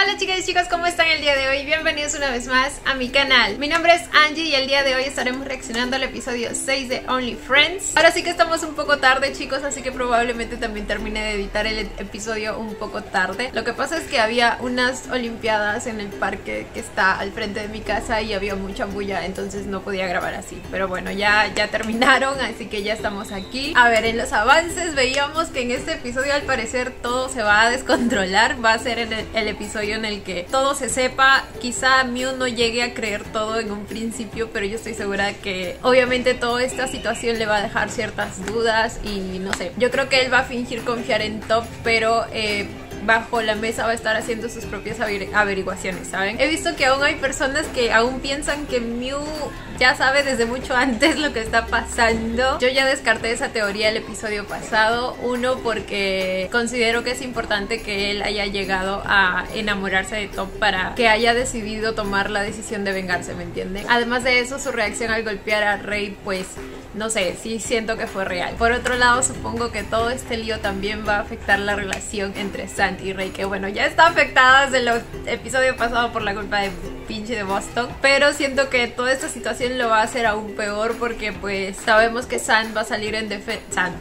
Hola chicas y chicos, ¿cómo están el día de hoy? Bienvenidos una vez más a mi canal. Mi nombre es Angie y el día de hoy estaremos reaccionando al episodio 6 de Only Friends. Ahora sí que estamos un poco tarde, chicos, así que probablemente también termine de editar el episodio un poco tarde. Lo que pasa es que había unas olimpiadas en el parque que está al frente de mi casa y había mucha bulla, entonces no podía grabar así. Pero bueno, ya terminaron, así que ya estamos aquí. A ver, en los avances veíamos que en este episodio al parecer todo se va a descontrolar. Va a ser en el episodio en el que todo se sepa. Quizá Mew no llegue a creer todo en un principio, pero yo estoy segura que obviamente toda esta situación le va a dejar ciertas dudas y no sé, yo creo que él va a fingir confiar en Top, pero bajo la mesa va a estar haciendo sus propias averiguaciones, ¿saben? He visto que aún hay personas que aún piensan que Mew ya sabe desde mucho antes lo que está pasando. Yo ya descarté esa teoría el episodio pasado. Uno, porque considero que es importante que él haya llegado a enamorarse de Top para que haya decidido tomar la decisión de vengarse, ¿me entienden? Además de eso, su reacción al golpear a Rey, pues no sé, sí siento que fue real. Por otro lado, supongo que todo este lío también va a afectar la relación entre Sand y Rey, que bueno, ya está afectada desde el episodio pasado por la culpa de pinche de Boston, pero siento que toda esta situación lo va a hacer aún peor porque pues sabemos que Sand va a salir en defensa,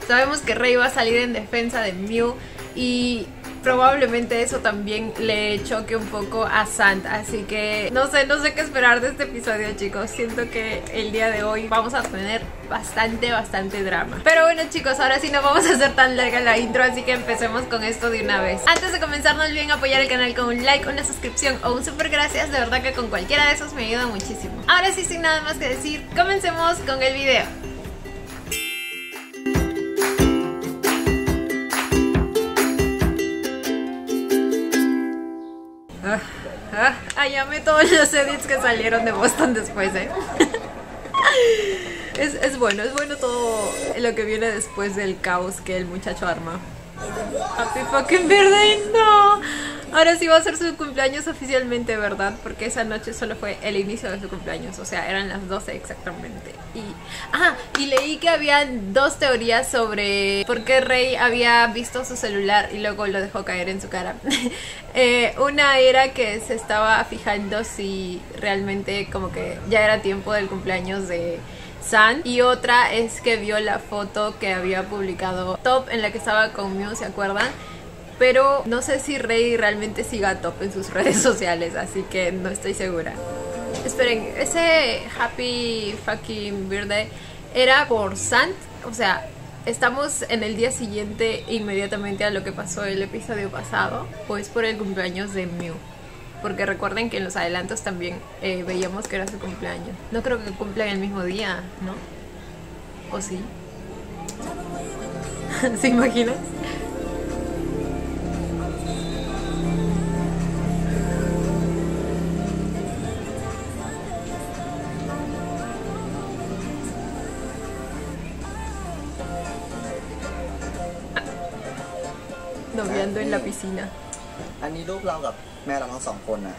sabemos que Rey va a salir en defensa de Mew y probablemente eso también le choque un poco a Sand, así que no sé qué esperar de este episodio, chicos. Siento que el día de hoy vamos a tener bastante drama. Pero bueno, chicos, ahora sí no vamos a hacer tan larga la intro, así que empecemos con esto de una vez. Antes de comenzar, no olviden apoyar el canal con un like, una suscripción o un super gracias, de verdad que con cualquiera de esos me ayuda muchísimo. Ahora sí, sin nada más que decir, comencemos con el video. Amé todos los edits que salieron de Boston después, es bueno todo lo que viene después del caos que el muchacho arma. Happy fucking birthday, no. Ahora sí va a ser su cumpleaños oficialmente, ¿verdad? Porque esa noche solo fue el inicio de su cumpleaños, o sea, eran las 12 exactamente. Y leí que había dos teorías sobre por qué Rey había visto su celular y luego lo dejó caer en su cara. Una era que se estaba fijando si realmente como que ya era tiempo del cumpleaños de Sand, y otra es que vio la foto que había publicado Top en la que estaba con Mew, ¿se acuerdan? Pero no sé si Rey realmente siga a Top en sus redes sociales, así que no estoy segura. Esperen, ese Happy fucking birthday era por Sand, o sea, estamos en el día siguiente inmediatamente a lo que pasó el episodio pasado, o es por el cumpleaños de Mew. Porque recuerden que en los adelantos también veíamos que era su cumpleaños. No creo que cumplan el mismo día, ¿no? ¿O sí? ¿Se imaginan? Noviando en la piscina. อันนี้รูปเรากับแม่เราทั้งสองคนน่ะ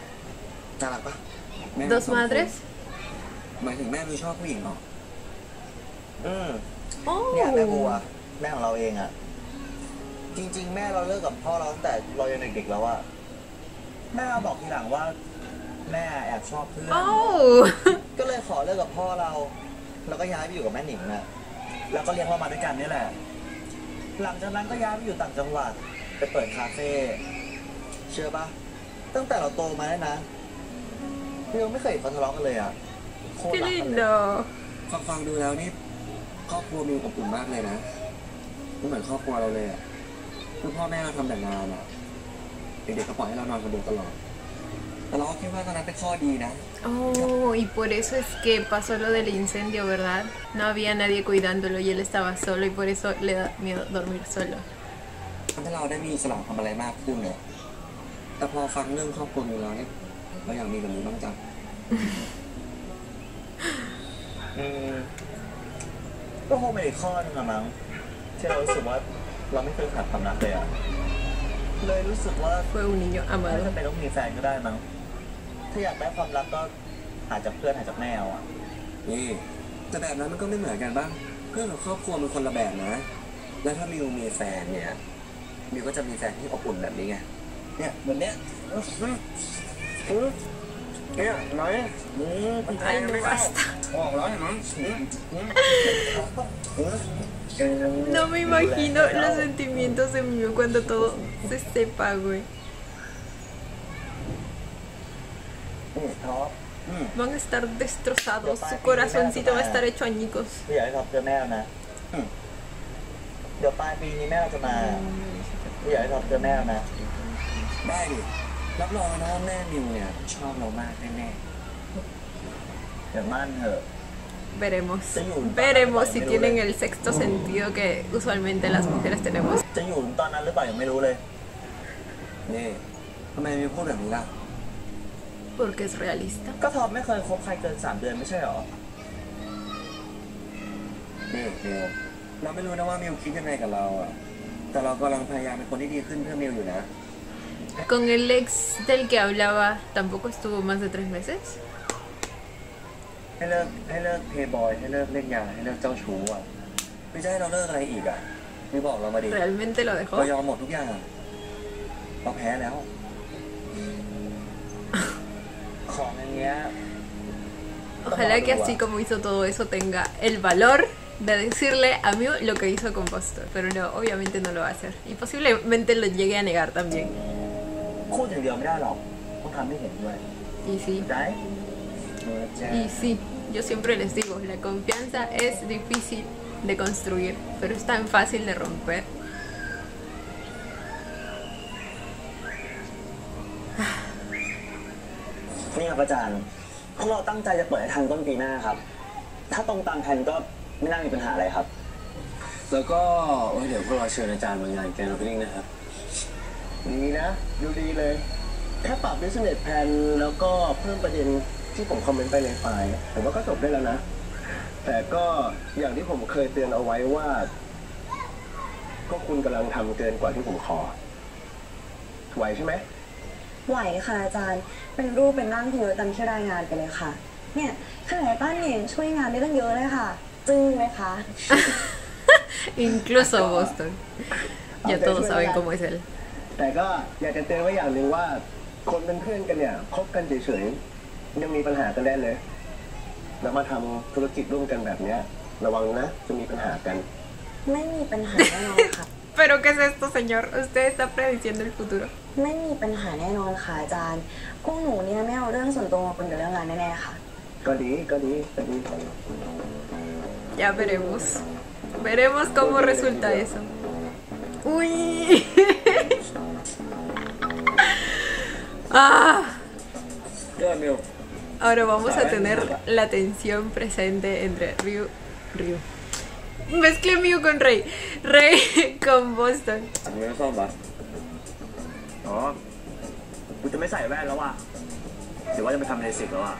น่ารักปะ Dos madres. หมายถึงแม่มีชอบผู้หญิงเหรอเนี่ยแม่บัวแม่ของเราเองอ่ะจริงๆแม่เราเลิกกับพ่อเราตั้งแต่เรายังเด็กๆแล้วอ่ะแม่มาบอกทีหลังว่าแม่แอบชอบเพื่อนก็เลยขอเลิกกับพ่อเราแล้วก็ย้ายไปอยู่กับแม่หนิงน่ะแล้วก็เลี้ยงเรามาด้วยกันนี่แหละหลังจากนั้นก็ย้ายไปอยู่ต่างจังหวัดไปเปิดคาเฟ่เชื่อปะตั้งแต่เราโตมาได้นะเราไม่เคยเห็นเขาทะเลาะกันเลยอ่ะโคตรรักกันเลยฟังดูแล้วนี่ครอบครัวมีอบอุ่นมากเลยนะไม่เหมือนครอบครัวเราเลยอ่ะคือพ่อแม่เราทำแต่งานอ่ะเด็กๆก็ปล่อยให้เรานอนคนเดียวตลอดแต่เราก็คิดว่าตอนนั้นเป็นข้อดีนะ Oh, y por eso es que pasó lo del incendio, ¿verdad? No había nadie cuidándolo y él estaba solo y por eso le da miedo dormir solo. ทำให้เราได้มีอิสระทำอะไรมากขึ้นเลยแต่พอฟังเรื่องครอบครัวของเราเนี่ยเราอยากมีแบบนี้บ้างจังก็คงเป็นอีกข้อนึงอะมั้งที่เรารู้สึกว่าเราไม่เคยขาดความรักเลยอะเลยรู้สึกว่า Fue un niño ไม่ amado. จำเป็นต้องมีแฟนก็ได้มั้งถ้าอยากได้ความรักก็หาจากเพื่อนหาจากแม่เอาอะนี่แต่แบบนั้นมันก็ไม่เหมือนกันบ้างเพื่อนกับครอบครัวมันคนละแบบนะแล้วถ้ามิวมีแฟนเนี่ยมิวก็จะมีแฟนที่อบอุ่นแบบนี้ไงเนี่ยเหมือนเนี้ย เนี่ยไหน Ay, no basta. ออกแล้วเห็นไหม No me imagino los sentimientos de Mew cuando todo se sepa, güey. ท็อป Van a estar destrozados, su corazoncito va a estar hecho añicos. อยากให้ท็อปเจอแม่แล้วนะเดี๋ยวปลายปีนี้แม่เราจะมาอยากให้ท็อปเจอแม่แล้วนะได้ดิรับรองนะว่าแม่มิวเนี่ยชอบเรามากแน่ๆเดี๋ยวมั่นเถอะ Veremos. Veremos si tienen el sexto sentido que usualmente las mujeres tenemos. จะอยู่ตอนนั้นหรือเปล่ายังไม่รู้เลยนี่ทำไมมิวพูดแบบนี้ล่ะ Porque es realista. ก็ท็อปไม่เคยคบใครเกิน3 เดือนไม่ใช่หรอนี่มิวเราไม่รู้นะว่ามิวคิดยังไงกับเราอ่ะแต่เรากำลังพยายามเป็นคนที่ดีขึ้นเพื่อมิวอยู่นะ Con el ex del que hablaba, ¿tampoco estuvo más de 3 meses? ให้เลิกเพย์บอยให้เลิกเล่นยาให้เลิกเจ้าชู้อ่ะไม่ใช่ให้เราเลิกอะไรอีกอ่ะมิวบอกเรามาดิ ¿Realmente lo เรา dejó? ยอมหมดทุกอย่างเราแพ้แล้ว ของอย่างเงี้ย Ojalá que así como hizo todo eso tenga el valor de decirle a Mew lo que hizo con Pastor. Pero no, obviamente no lo va a hacer. Y posiblemente lo llegue a negar también. พูดอย่างเดียวไม่ได้หรอกต้องทำให้เห็นด้วย Y sí, ได้ y sí, yo siempre les digo, la confianza es difícil de construir, pero es tan fácil de romper. นี่ครับอาจารย์พวกเราตั้งใจจะเปิดให้ทันต้นปีหน้าครับ ถ้าตรงตามแผนก็ไม่น่ามีปัญหาอะไรครับ แล้วก็เดี๋ยวพวกเราเชิญอาจารย์มางานแกนโอเพนนิ่งนะครับดีนะดูดีเลยแค่ปรับ business plan แล้วก็เพิ่มประเด็นที่ผมคอมเมนต์ไปในไฟล์ผมว่าก็จบได้แล้วนะ แต่ก็อย่างที่ผมเคยเตือนเอาไว้ว่า ก็คุณกำลังทำเกินกว่าที่ผมขอไหวใช่ไหม ไหวค่ะอาจารย์เป็นรูปเป็นร่างที่เยอะตามที่รายงานไปเลยค่ะเนี่ยขนาดป้าเนี่ยช่วยงานได้ตั้งเยอะเลยค่ะจึ้งไหมคะ Incluso Boston. Ya todos saben cómo es él. แต่ก็อยากจะเตือนไว้อย่างหนึ่งว่า คนเป็นเพื่อนกันเนี่ยคบกันเฉยๆยังมีปัญหากันได้เลย แล้วมาทำธุรกิจร่วมกันแบบเนี้ยระวังนะจะมีปัญหากัน ไม่มีปัญหาแน่นอนค่ะ ¿Pero qué es esto, señor? Usted está prediciendo el futuro. ไม่มีปัญหาแน่นอนค่ะอาจารย์พวกหนูเนี่ยไม่เอาเรื่องส่วนตัวมาปนกับเรื่องงานแน่ๆค่ะ ก็ดีก็ดี Ya veremos. Veremos cómo resulta eso. Uy. Ah. เรื่องมิว Ahora vamos a tener la tensión presente entre Ryu. Mezclé Mew con Rey. Rey con Boston. ไม่ซ่อมปะอ๋อกูจะไม่ใส่แว่นแล้วว่ะเดี๋ยวว่าจะไปทำเลสิกแล้วอ่ะ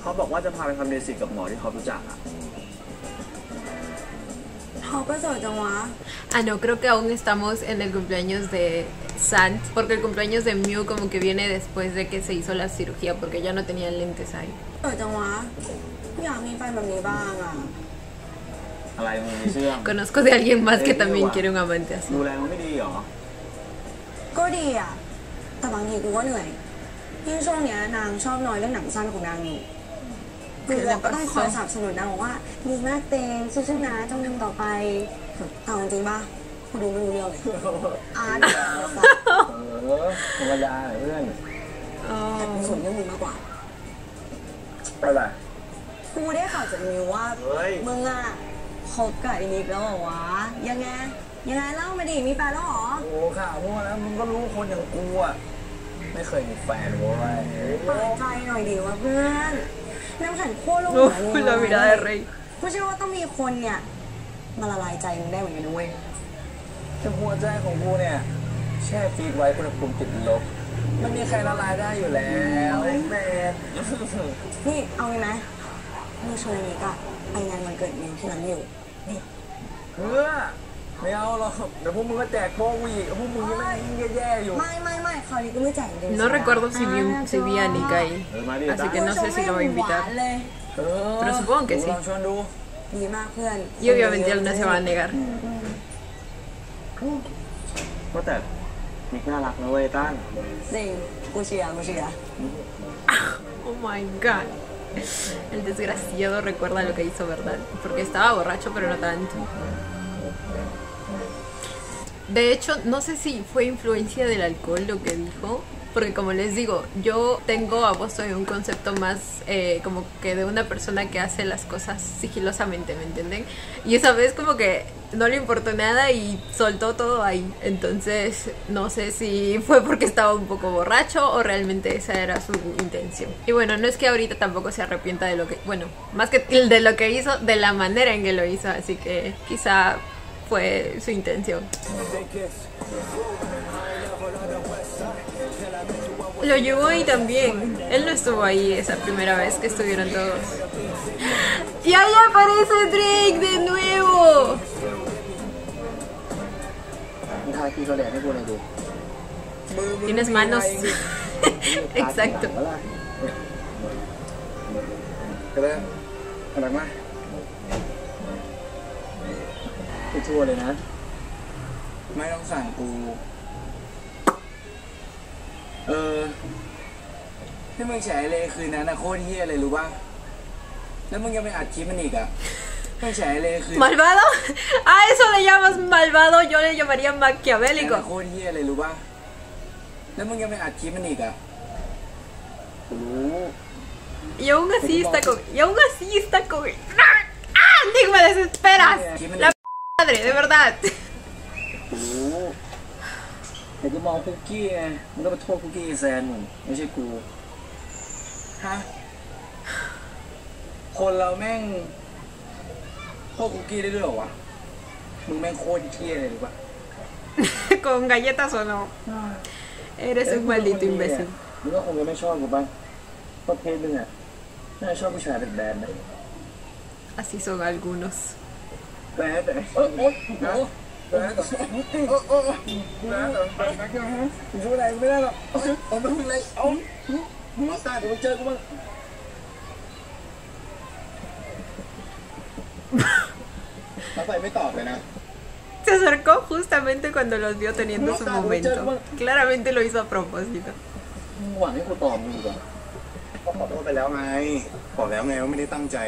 เขาบอกว่าจะพาไปทำเลสิกกับหมอที่เขารู้จักอ่ะ เขาก็สวยจังวะ Ah, no, creo que aún estamos en el cumpleaños de Sant, porque el cumpleaños de Mew como que viene después de que se hizo la cirugía, porque ya no tenía lentes ahí. สวยจังวะอยากมีแฟนแบบนี้บ้างอ่ะ อะไรมึงมีเชื่อม Conozco de alguien más que también quiere un amante así. ดูแลมึงไม่ดีเหรอ ก็ดีอ่ะแต่บางทีกูก็เหนื่อยยิ่งช่วงเนี้ยนางชอบน้อยเรื่องหนังสั้นของนางนี่คือเราก็ต้องคอยสนับสนุนนางบอกว่าดีมากเตงสู้ๆนะจงทำต่อไปเอาจริงๆป่ะกูดูไม่รู้เรื่องเลยอาร์ต ธรรมดาเพื่อน แต่กูสนเรื่องมึงมากกว่า อะไร กูได้ข่าวจากมิวว่า เฮ้ย มึงอ่ะคบกับอีนิกแล้วเหรอวะยังไงเล่ามาดิมีแฟนแล้วเหรอ โอ้ข่าวมั่วแล้วมึงก็รู้คนอย่างกูอ่ะไม่เคยมีแฟนเว้ย เปิดใจหน่อยดิวะเพื่อนน้ำแข็งขั้วลงหัว Uf, la mirada de Rey. กูเชื่อว่าต้องมีคนเนี่ยมาละลายใจมึงได้เหมือนกันด้วย แต่หัวใจของกูเนี่ยแช่ฟีดไว้อุณหภูมิติดลบมันมีใครละลายได้อยู่แล้วไอ้แม่ นี่เอาไงไหมมึงชวนอีนิกอะไปงานวันเกิดมิวที่ร้านอยู่นี่ เพื่อไม่เอาหรอกเดี๋ยวพวกมึงก็แจกโป้งอีกพวกมึงยังไม่แย่ๆอยู่ ไม่คราวนี้กูไม่แจกจริง No recuerdo si vi a Nick ahí, así que no sé si lo va a invitar. เลย Pero supongo que sí. ลองชวนดู ดีมากเพื่อน Y obviamente él no se va a negar. ว่าแต่ นิกน่ารักนะเว้ยตั้น จริงกูเชียร์กูเชียร์ Oh my god. El desgraciado recuerda lo que hizo, ¿verdad? Porque estaba borracho, pero no tanto. De hecho, no sé si fue influencia del alcohol lo que dijo. Porque como les digo, yo tengo a Boston en un concepto más como que de una persona que hace las cosas sigilosamente, ¿me entienden? Y esa vez como que no le importó nada y soltó todo ahí. Entonces no sé si fue porque estaba un poco borracho o realmente esa era su intención. Y bueno, no es que ahorita tampoco se arrepienta de lo que... Bueno, más que de lo que hizo, de la manera en que lo hizo. Así que quizá fue su intención. Lo llevó ahí también. Él no estuvo ahí esa primera vez que estuvieron todos. Y ahí aparece Drake de nuevo. Tienes manos. Exacto. ก็ได้หนักมากไปทั่วเลยนะไม่ต้องสั่งกูที่มึงแฉเลยคืนนั้นนะโคตรเหี้ยเลยรู้ป่ะแล้วมึงยังไปอัดคลิปมันอีกอ่ะมึงแฉเลยคืน ¿Malvado? ¿A eso le llamas malvado? Yo le llamaría maquiavélico. โคตรเหี้ยเลยรู้ป่ะแล้วมึงยังไปอัดคลิปมันอีกอ่ะรู้ Y aún así está con... Y aún así está con... ¡Ah! Nick, me desesperas. La madre, de verdad. รู้แต่กูมองคุกกี้ไงมึงต้องไปโทษคุกกี้แซนมึงไม่ใช่กูฮะคนเราแม่งโทษคุกกี้ได้ด้วยเหรอวะมึงแม่งโคตรเหี้ยเลยรู้ป่ะ Con galletas o no. Eres un maldito imbécil. มึงก็คงจะไม่ชอบกูป่ะเพราะเพศมึงอ่ะน่าจะชอบผู้ชายเป็นแบนนะ Así son algunos. แบนแต่โอ๊ยแบนแบนต่อแบนต่อมึงช่วยอะไรกูไม่ได้หรอกเอาไม่เป็นไรเอาตาเดี๋ยวมึงเจอกูบ้างแล้วไปไม่ตอบเลยนะ Se acercó justamente cuando los vio teniendo su momento. Claramente lo hizo a propósito. หวังให้กูตอบมึงก่อนขอโทษไปแล้วไงบอกแล้วไงว่าไม่ได้ตั้งใจ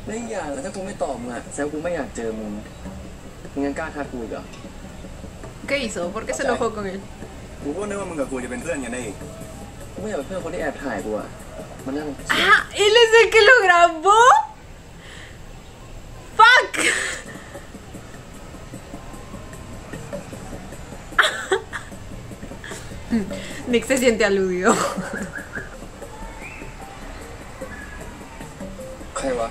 แล้วอีกอย่างถ้ากูไม่ตอบมึงอะแซวกูไม่อยากเจอมึงมึงยังกล้าทักกูอีกเหรอ ¿Qué hizo? ¿Por qué se enojó con él? กูก็นึกว่ามึงกับกูจะเป็นเพื่อนกันได้อีกกูไม่อยากเป็นเพื่อนคนที่แอบถ่ายกูอะมันน่า ¡Ah! ¿Él es el que lo grabó? ¡Fuck! Nick se siente aludido. ใครวะ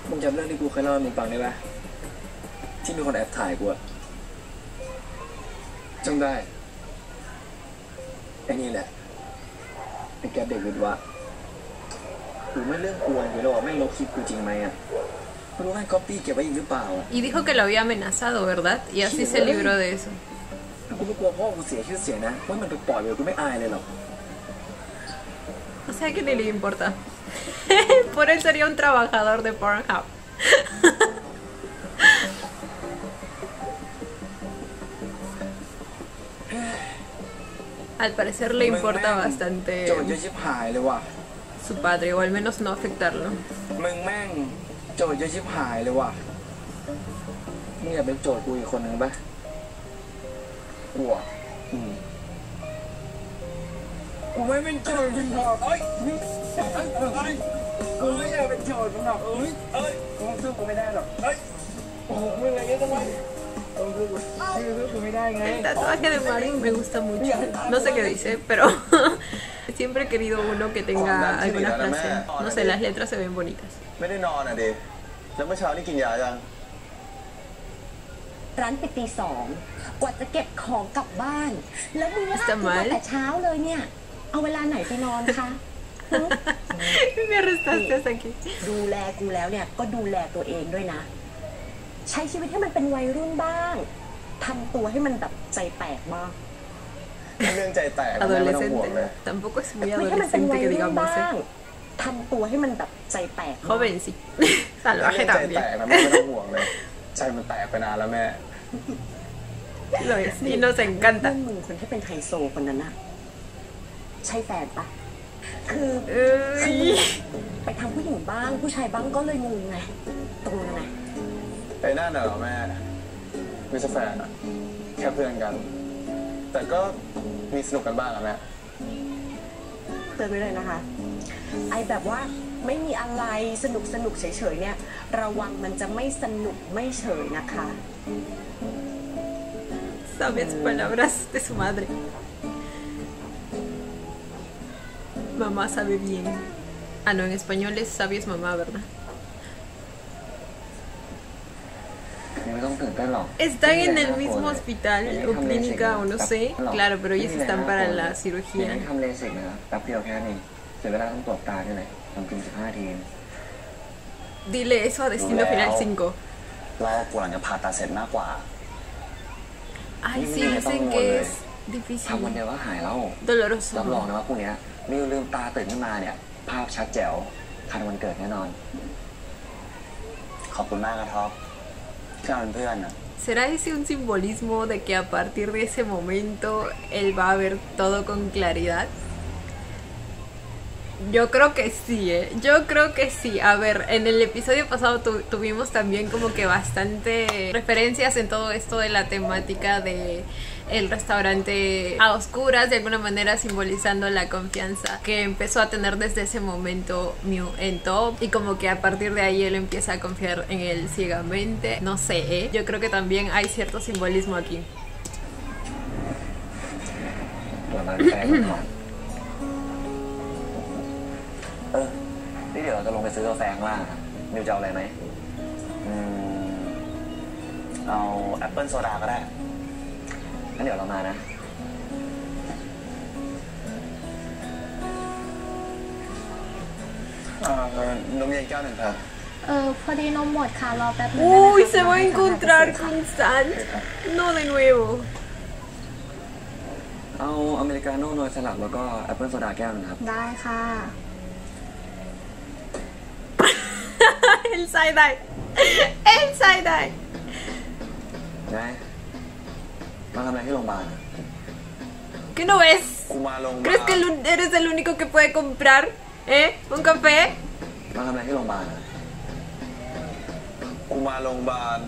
มึงจำเรื่องที่กูเคยเล่าให้มึงฟังได้ปะที่มีคนแอบถ่ายกูอะจำได้ไอ้นี่แหละไอ้แกเด็กวิทย์วะกูไม่เรื่องกลัวอยู่แล้วไม่ลบคลิปกูจริงไหมอะไม่รู้ให้ก๊อปปี้เก็บไว้อีกหรือเปล่า Y dijo que lo había amenazado, ¿verdad? Y así se libró de eso. กูไม่กลัวพ่อกูเสียชื่อเสียงนะว่ามันไปปล่อยเลยกูไม่อายเลยหรอก O sea que ni le importa. Por él sería un trabajador de Pornhub. Al parecer le importa bastante โจทย์เยอะชิบหายเลยว่ะ su padre, o al menos no afectarlo. มึงแม่งโจทย์เยอะชิบหายเลยว่ะมึงอยากเป็นโจทย์กูอีกคนนึงปะกูอ่ะกูไม่เป็นโจทย์มึงหรอกเอ้ยกูไม่อยากเป็นโจทย์มึงหรอกกูสู้กูไม่ได้หรอกโอ้โหมึงอะไรเยอะจังวะสู้กูไม่ได้ไง El tatuaje de Mario me gusta mucho. No sé qué dice, pero siempre he querido uno que tenga alguna frase. No sé, las letras se ven bonitas. ไม่ได้นอนอ่ะดิแล้วเมื่อเช้านี่กินยายัง ร้านปิดตี 2 กว่าจะเก็บของกลับบ้าน แล้วมึงลากกูมาแต่เช้าเลยเนี่ย เอาเวลาไหนไปนอนคะ Me arrestaste hasta aquí. ดูแลกูแล้วเนี่ยก็ดูแลตัวเองด้วยนะ ใช้ชีวิตให้มันเป็นวัยรุ่นบ้างทำตัวให้มันแบบใจแตกบ้าง เรื่องใจแตกแม่ไม่ต้องห่วงเลย Adolescente. Tampoco es muy ให้มันเป็นวั adolescente ย que รุ่น digamos. บ้างทำตัวให้มันแบบใจแตก Joven sí. เรื่อง Salvaje ใจแต también. กนะแม่ไม่ต้องห่วงเลยใจมันแตกไปนานแล้วแม่ Lo es y nos เพื่ encanta อนมึงคนที่เป็นไฮโซคนนั้นน่ะใช่แฟนปะคือ ไปทำผู้หญิงบ้างผู้ชายบ้างก็เลยงงไงตรงนั้นไง ไอ้นั่นน่ะเหรอแม่ไม่ใช่แฟนอะแค่เพื่อนกัน แต่ก็มีสนุกกันบ้างอะแม่ เตือนไว้เลยนะคะไอแบบว่าไม่มีอะไรสนุกเฉยๆเนี่ยระวังมันจะไม่สนุกไม่เฉยนะคะ sabias palabras de su madre. Mamá sabe bien. Ah, no, en español es sabias mamá, ¿verdad? ไม่ต้องตื่นเต้นหรอก Están en el mismo hospital o clínica o no sé. Claro, pero ellos están para la ยัง cirugía. ไม่ทำเลสิกนะแป๊บเดียวแค่นี้เสียเวลาต้องตรวจตาด้วยเลยทำกิน15 นาที Dile eso a Destino Final 5. เราปวดหลังจะผ่าตัดเสร็จมากกว่า Ay, sí, dicen que es ทำวัน difícil. เดียวก็หายแล้ว Doloroso. รับรองนะว่าพรุ่งนี้มิวลืมตาตื่นขึ้นมาเนี่ยภาพชัดแจ๋วทันวันเกิดแน่นอน ขอบคุณมากนะท็อปที่เราเป็นเพื่อนอะ ¿Será ese un simbolismo de que a partir de ese momento él va a ver todo con claridad? Yo creo que sí, yo creo que sí. A ver, en el episodio pasado tuvimos también como que bastante referencias en todo esto de la temática de el restaurante a oscuras, de alguna manera simbolizando la confianza que empezó a tener desde ese momento Miu en Top, y como que a partir de ahí él empieza a confiar en él ciegamente. No sé, yo creo que también hay cierto simbolismo aquí. เรามาแฟนกันก่อนนี่เดี๋ยวเราจะลงไปซื้อกาแฟข้างล่างอะมิวจะเอาอะไรไหม เอาแอปเปิลโซดาก็ได้ งั้นเดี๋ยวเรามานะ นมเย็นแก้วหนึ่งครับ พอดีนมหมดค่ะรอแป๊บนึง Uy, se va a encontrar con San. No de nuevo. เอาอเมริกาโน่นอยสลัดแล้วก็แอปเปิลโซดาแก้วหนึงครับ ได้ค่ะ El side-eye. El side-eye. ไงมาทำอะไรที่โรงพยาบาลอะ ¿Qué no ves? กูมาโรงพยาบาล ¿Crees que eres el único que puede comprar? ¿Un café? มาทำอะไรที่โรงพยาบาลอะ กูมาโรงพยาบาล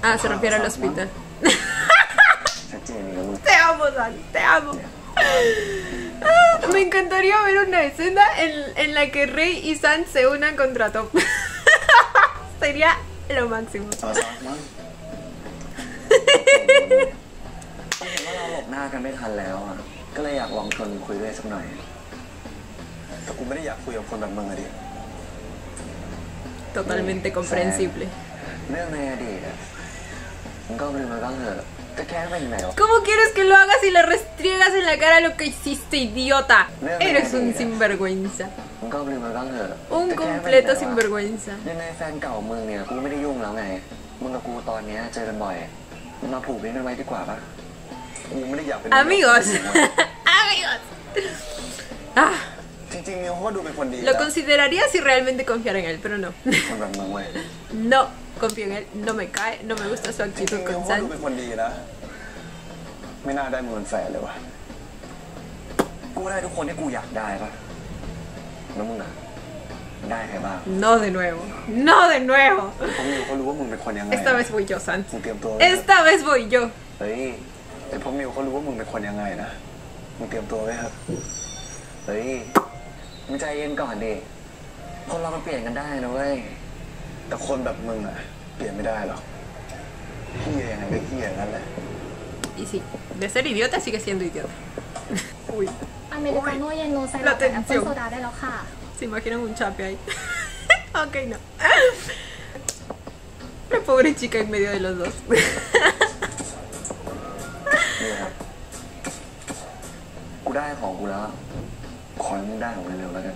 Ah, se refiere al hospital. ชัดเจนนี่กับมึง Te amo, San, te amo. Me encantaría ver una escena en la que Rey y San se unan contra Top. Sería lo máximo. เอาซะมั้ง เห็นว่าเราหลบหน้ากันไม่ทันแล้วอ่ะ ก็เลยอยากลองชวนมึงคุยด้วยสักหน่อย แต่กูไม่ได้อยากคุยกับคนแบบมึงอะดิ Totalmente comprensible. เรื่องในอดีตอ่ะมึงก็ลืมมันบ้างเถอะจะแค่ไปไหนวะ ¿Cómo quieres que lo hagas y le restriegas en la cara lo que hiciste, idiota? Eres un sinvergüenza. มึงก็ลืมมันบ้างเถอะ Un completo sinvergüenza. ยังไงแฟนเก่ามึงเนี่ยกูไม่ได้ยุ่งแล้วไง มึงกับกูตอนเนี้ยเจอกันบ่อยมึงมาผูกมิตรกันไว้ดีกว่าปะ กูไม่ได้อยากเป็น Amigos. Amigos. Ah, จริงๆมิวเขาก็ดูเป็นคนดี lo นะ consideraría si realmente confiara en él, pero no. คนแบบมึงเว้ย No confío en él, no me cae, no me gusta su จริง actitud ๆมิว con เขาดู San. เป็นคนดีนะ ไม่น่าได้มึงเป็นแฟนเลยวะ กูได้ทุกคนที่กูอยากได้ปะแล้วมึงอะได้ใครบ้าง No de nuevo, no de nuevo. เพราะมิวเขารู้ว่ามึงเป็นคนยังไง Esta vez voy yo, San. มึงเตรียมตัวไว้ Esta vez voy yo. เฮ้ย แต่เพราะมิวเขารู้ว่ามึงเป็นคนยังไงนะ มึงเตรียมตัวไว้เถอะ เฮ้ยมึงใจเย็นก่อนดิ คนเรามันเปลี่ยนกันได้นะเว้ย แต่คนแบบมึงอะเปลี่ยนไม่ได้หรอกเฮียยังไงก็เฮียนั่นแหละ Y sí, de ser idiota sigue siendo idiota. Uy, อเมริกาโน่เย็นโนไซรัปกับแอปเปิลโซดาได้แล้วค่ะ ¿se imaginan un chape ahí? Ok, no. La pobre chica en medio de los dos. นี่ครับ กูได้ของกูแล้ว ขอให้มึงได้ของเร็วๆแล้วกัน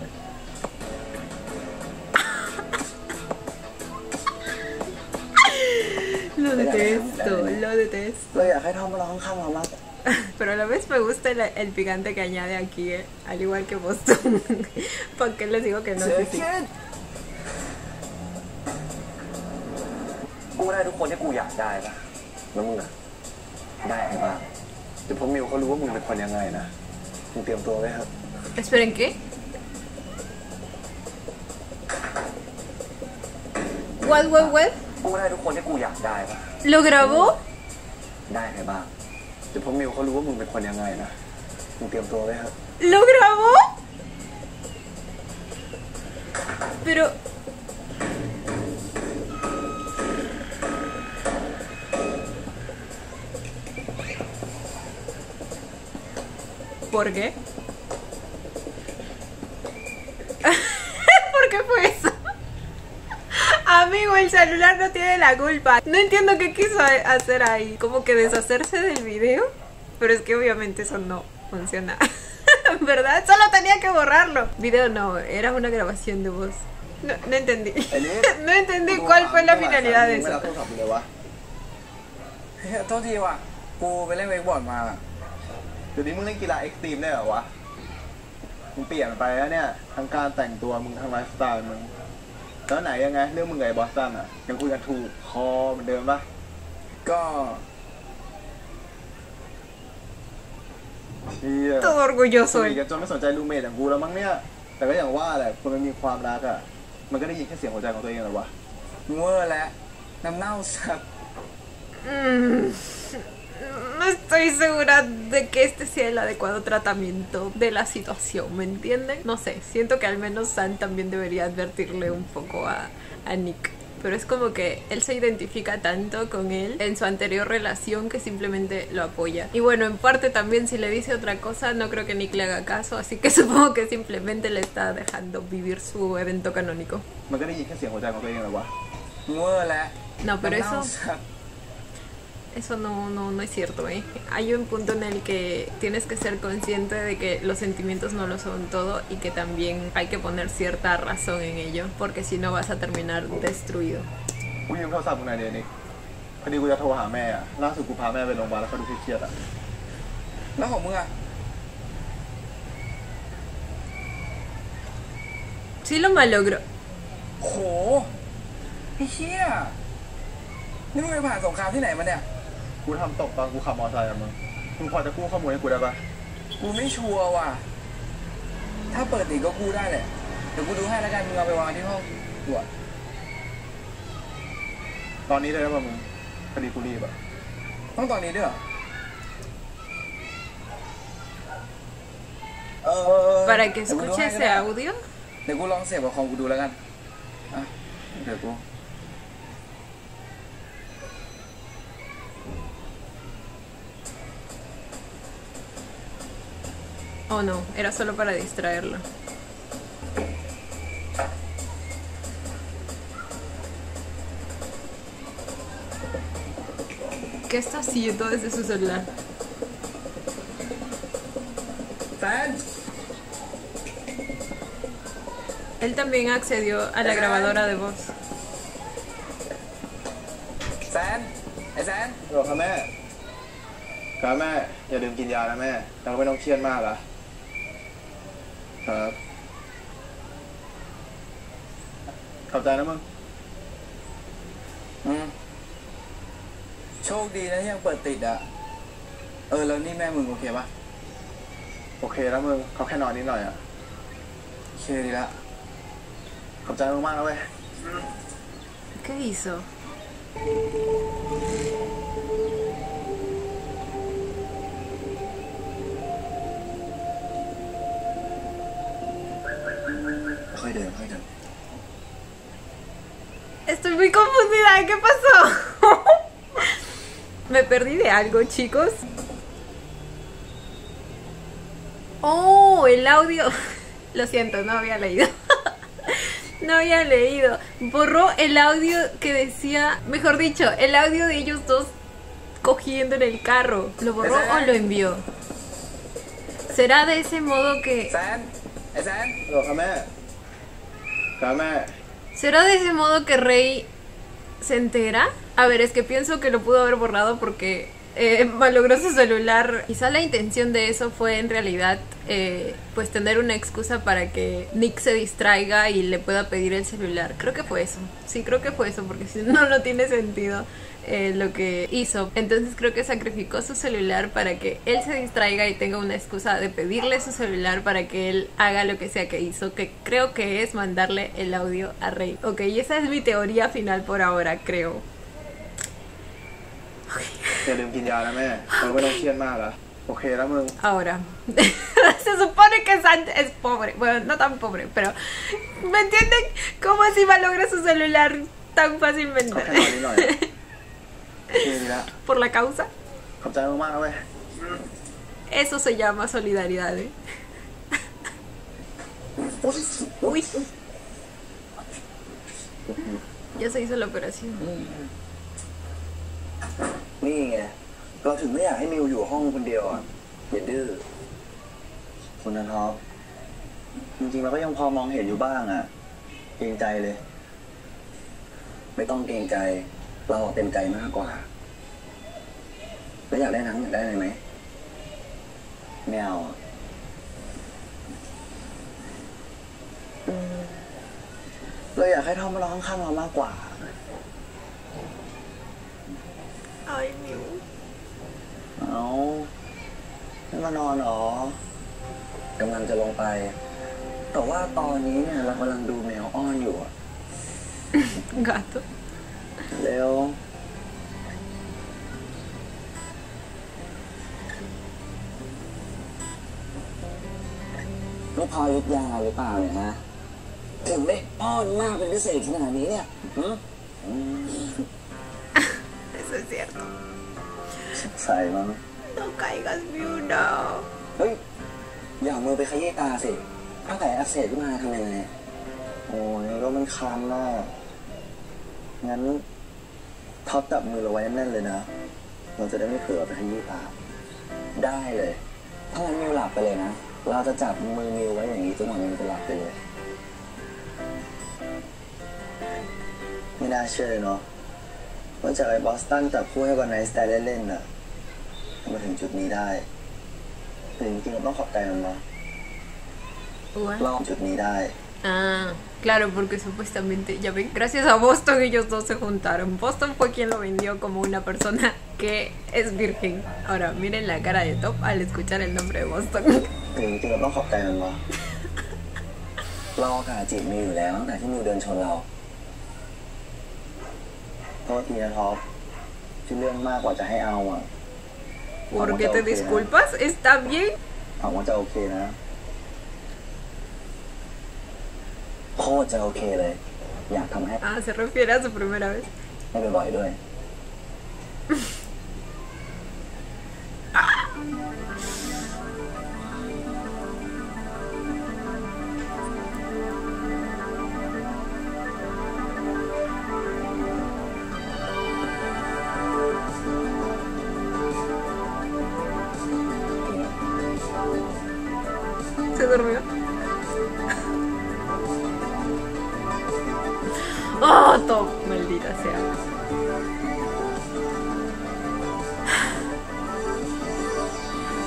Lo detesto, lo detesto. เราอยากให้ทอมมาเราข้างๆเรามาก Pero a la vez me gusta el picante que añade aquí, al igual que Boston. Porque les digo que no sé si. กูได้ทุกคนที่กูอยากได้ปะแล้วมึงอะ ได้ใช่ป่ะเดี๋ยวพวกมิวเขารู้ว่ามึงเป็นคนยังไงนะมึงเตรียมตัวไว้ครับ Esperen, ¿qué? What? กูได้ทุกคนที่กูอยากได้ป่ะ ¿Lo grabó? ได้ใช่ป่ะเดี๋ยวพวกมิวเขารู้ว่ามึงเป็นคนยังไงนะมึงเตรียมตัวไว้ครับ ¿Lo grabó? Pero... ¿Por qué? ¿Por qué fue eso? Amigo, el celular no tiene la culpa. No entiendo qué quiso hacer ahí. Como que deshacerse del video. Pero es que obviamente eso no funciona. ¿Verdad? Solo tenía que borrarlo. Video no, era una grabación de voz. No entendí. No entendí cuál fue la finalidad de ไม่ eso. รับโทรศัพท์เลยวะ โทษทีว่ะกูไปเล่นเวกบอร์ดมา เดี๋ยวนี้มึงเล่นกีฬาเอ็กซ์ตรีมได้เหรอวะมึงเปลี่ยนไปแล้วเนี่ยทั้งการแต่งตัวมึงทั้งไลฟ์สไตล์มึงแล้วไหนยังไงเรื่องมึงกับไอ้บอสตันอ่ะยังคุยกันถูกคอเหมือนเดิมปะ ก็ เฮีย Todo orgulloso คุย él. กันจนไม่สนใจรูเมทอย่างกูแล้วมั้งเนี่ยแต่ก็อย่างว่าแหละคนมันมีความรักอ่ะมันก็ได้ยินแค่เสียงหัวใจของตัวเองเหรอวะ เวอร์และน้ำเน่าสัตว์ No estoy segura de que este sea el adecuado tratamiento de la situación, ¿me entienden? No sé, siento que al menos San también debería advertirle un poco a Nick. Pero es como que él se identifica tanto con él en su anterior relación que simplemente lo apoya. Y bueno, en parte también si le dice otra cosa, no creo que Nick le haga caso, así que supongo que simplemente le está dejando vivir su evento canónico. มันก็ได้ยินแค่เสียงหัวใจของตัวเองเหรอวะ เวอร์และ No, pero น้ำเน่า eso... สัตว์ Eso no es cierto, ¿eh? Hay un punto en el que tienes que ser consciente de que los sentimientos no lo son todo y que también hay que poner cierta razón en ello, porque si no vas a terminar destruido. กูยืมโทรศัพท์มึงหน่อยเดี๋ยวนี้พอดีกูจะโทรหาแม่อะล่าสุดกูพาแม่ไปโรงพยาบาลแล้วเขาดูเครียดๆอ่ะ แล้วของมึงอ่ะ Sí lo malogro. โหไอ้เหี้ยนี่มึงไปผ่านสงครามที่ไหนมาเนี่ย กูทำตกตอนกูขับมอเตอร์ไซค์อะมึงพอจะกู้ข้อมูลให้กูได้ปะ กูไม่ชัวร์ว่ะ ถ้าเปิดติดก็กู้ได้แหละ เดี๋ยวกูดูให้แล้วกันมึงเอาไปวางที่ห้องตรวจ ตอนนี้เลยได้ปะมึงพอดีกูรีบอะ ต้องตอนนี้ด้วยเหรอ Para que escuche ese audio. เดี๋ยวกูลองเสียบกับคอมกูดูแล้วกัน อ่ะ เดี๋ยวกู Oh no, era solo para distraerlo. ¿Qué está haciendo desde su celular? แฟน Él también accedió a la grabadora de voz. แซนไอ้แซน เออครับแม่ครับแม่อย่าลืมกินยานะแม่แล้วก็ไม่ต้องเครียดมากอะครับขอบใจนะมึง โชคดีนะที่ยังเปิดติดอ่ะ แล้วนี่แม่มึงโอเคปะ โอเคแล้วมึงเขาแค่นอนนิดหน่อยอะ โอเคดีละ ขอบใจมึงมากนะเว้ย ¿Qué hizo? ค่อยเดิน Estoy muy confundida, ¿qué pasó? ¿Me perdí de algo, chicos? Oh, el audio. Lo siento, no había leído. No había leído. Borró el audio que decía, mejor dicho, el audio de ellos dos cogiendo en el carro. ¿Lo borró o lo envió? ¿Será de ese modo que... แซนไอ้แซน เออครับแม่ครับแม่ ¿Será de ese modo que Rey se entera? A ver, es que pienso que lo pudo haber borrado porque malogró su celular. Quizá la intención de eso fue en realidad pues tener una excusa para que Nick se distraiga y le pueda pedir el celular. Creo que fue eso. Sí, creo que fue eso porque si no, no tiene sentido lo que hizo. Entonces creo que sacrificó su celular para que él se distraiga y tenga una excusa de pedirle su celular para que él haga lo que sea que hizo, que creo que es mandarle el audio a Rey. Ok, y esa es mi teoría final por ahora, creo. อย่าลืมกินยานะแม่เราไม่ต้องเครียดมากอะโอเคแล้วมึง Ahora, se supone que Santi es pobre, bueno, no tan pobre, pero ¿me entienden? ¿Cómo así malogra su celular tan เขา fácilmente? แค่นอนนิดหน่อยอะโอเคดีละ Por la causa. ขอบใจมากๆนะเว้ย Eso se llama solidaridad, ¿eh? Uy. Ya se hizo la operación. นี่ไงเราถึงไม่อยากให้มิวอยู่ห้องคนเดียวอ่ะอย่าดื้อ คุณนันท็อปจริงๆเราก็ยังพอมองเห็นอยู่บ้างอะเกรงใจเลย ไม่ต้องเกรงใจเราเต็มใจมากกว่าแล้วอยากได้หนังอยากได้อะไรไหม ไม่เอาอะเราอยากให้ทอมมาร้องข้างๆเรามากกว่า Ay, Miu. เอาไม่มานอนหรอก ำลังจะลงไป แต่ว่าตอนนี้เนี่ยเรากำลังดูแมวอ้อนอยู่อะ Gato. เร็ว ไม่พอยุดยาหรือเปล่าเนี่ยฮะถึงได้อ้อนมากเป็นพิเศษขนาดนี้เนี่ย Eso es cierto. ใส่มั้ง No caigas, Miu, no. เฮ้ยอย่ามือไปขยี้ตาสิถ้าแผลอักเสบขึ้นมาทำยังไง โอ้ยก็มันคันมาก งั้นท็อปจับมือเราไว้แน่นๆเลยนะ เราจะได้ไม่เผลอไปขยี้ตา ได้เลยถ้างั้นมิวหลับไปเลยนะเราจะจับมือมิวไว้อย่างนี้จนกว่ามิวจะหลับไปเลย ไม่น่าเชื่อเลยเนาะว่าจากไอ้บอสตันจับคู่ให้วันไนท์สไตล์เล่นๆน่ะมาถึงจุดนี้ได้แต่จริงๆเราต้องขอบใจมันเนาะ What? เราจุดนี้ได้ Ah, claro, porque supuestamente, ya ven, gracias a Boston ellos dos se juntaron. Boston fue quien lo vendió como una persona que es virgen. Ahora, miren la cara de Top al escuchar el nombre de Boston. แต่จริงๆเราต้องขอบใจมันเนาะ เรากะจีบมิวอยู่แล้วตั้งแต่ที่มิวเดินชนเรา โทษทีนะท็อปที่เรื่องมากกว่าจะให้เอาอ่ะ ¿Por qué te disculpas? ¿Está bien? หวังว่าจะโอเคนะ โคตรจะโอเคเลย อยากทำให้ Ah, se refiere a su primera vez. ให้บ่อยๆด้วย Se durmió. Oh, Top, maldita sea.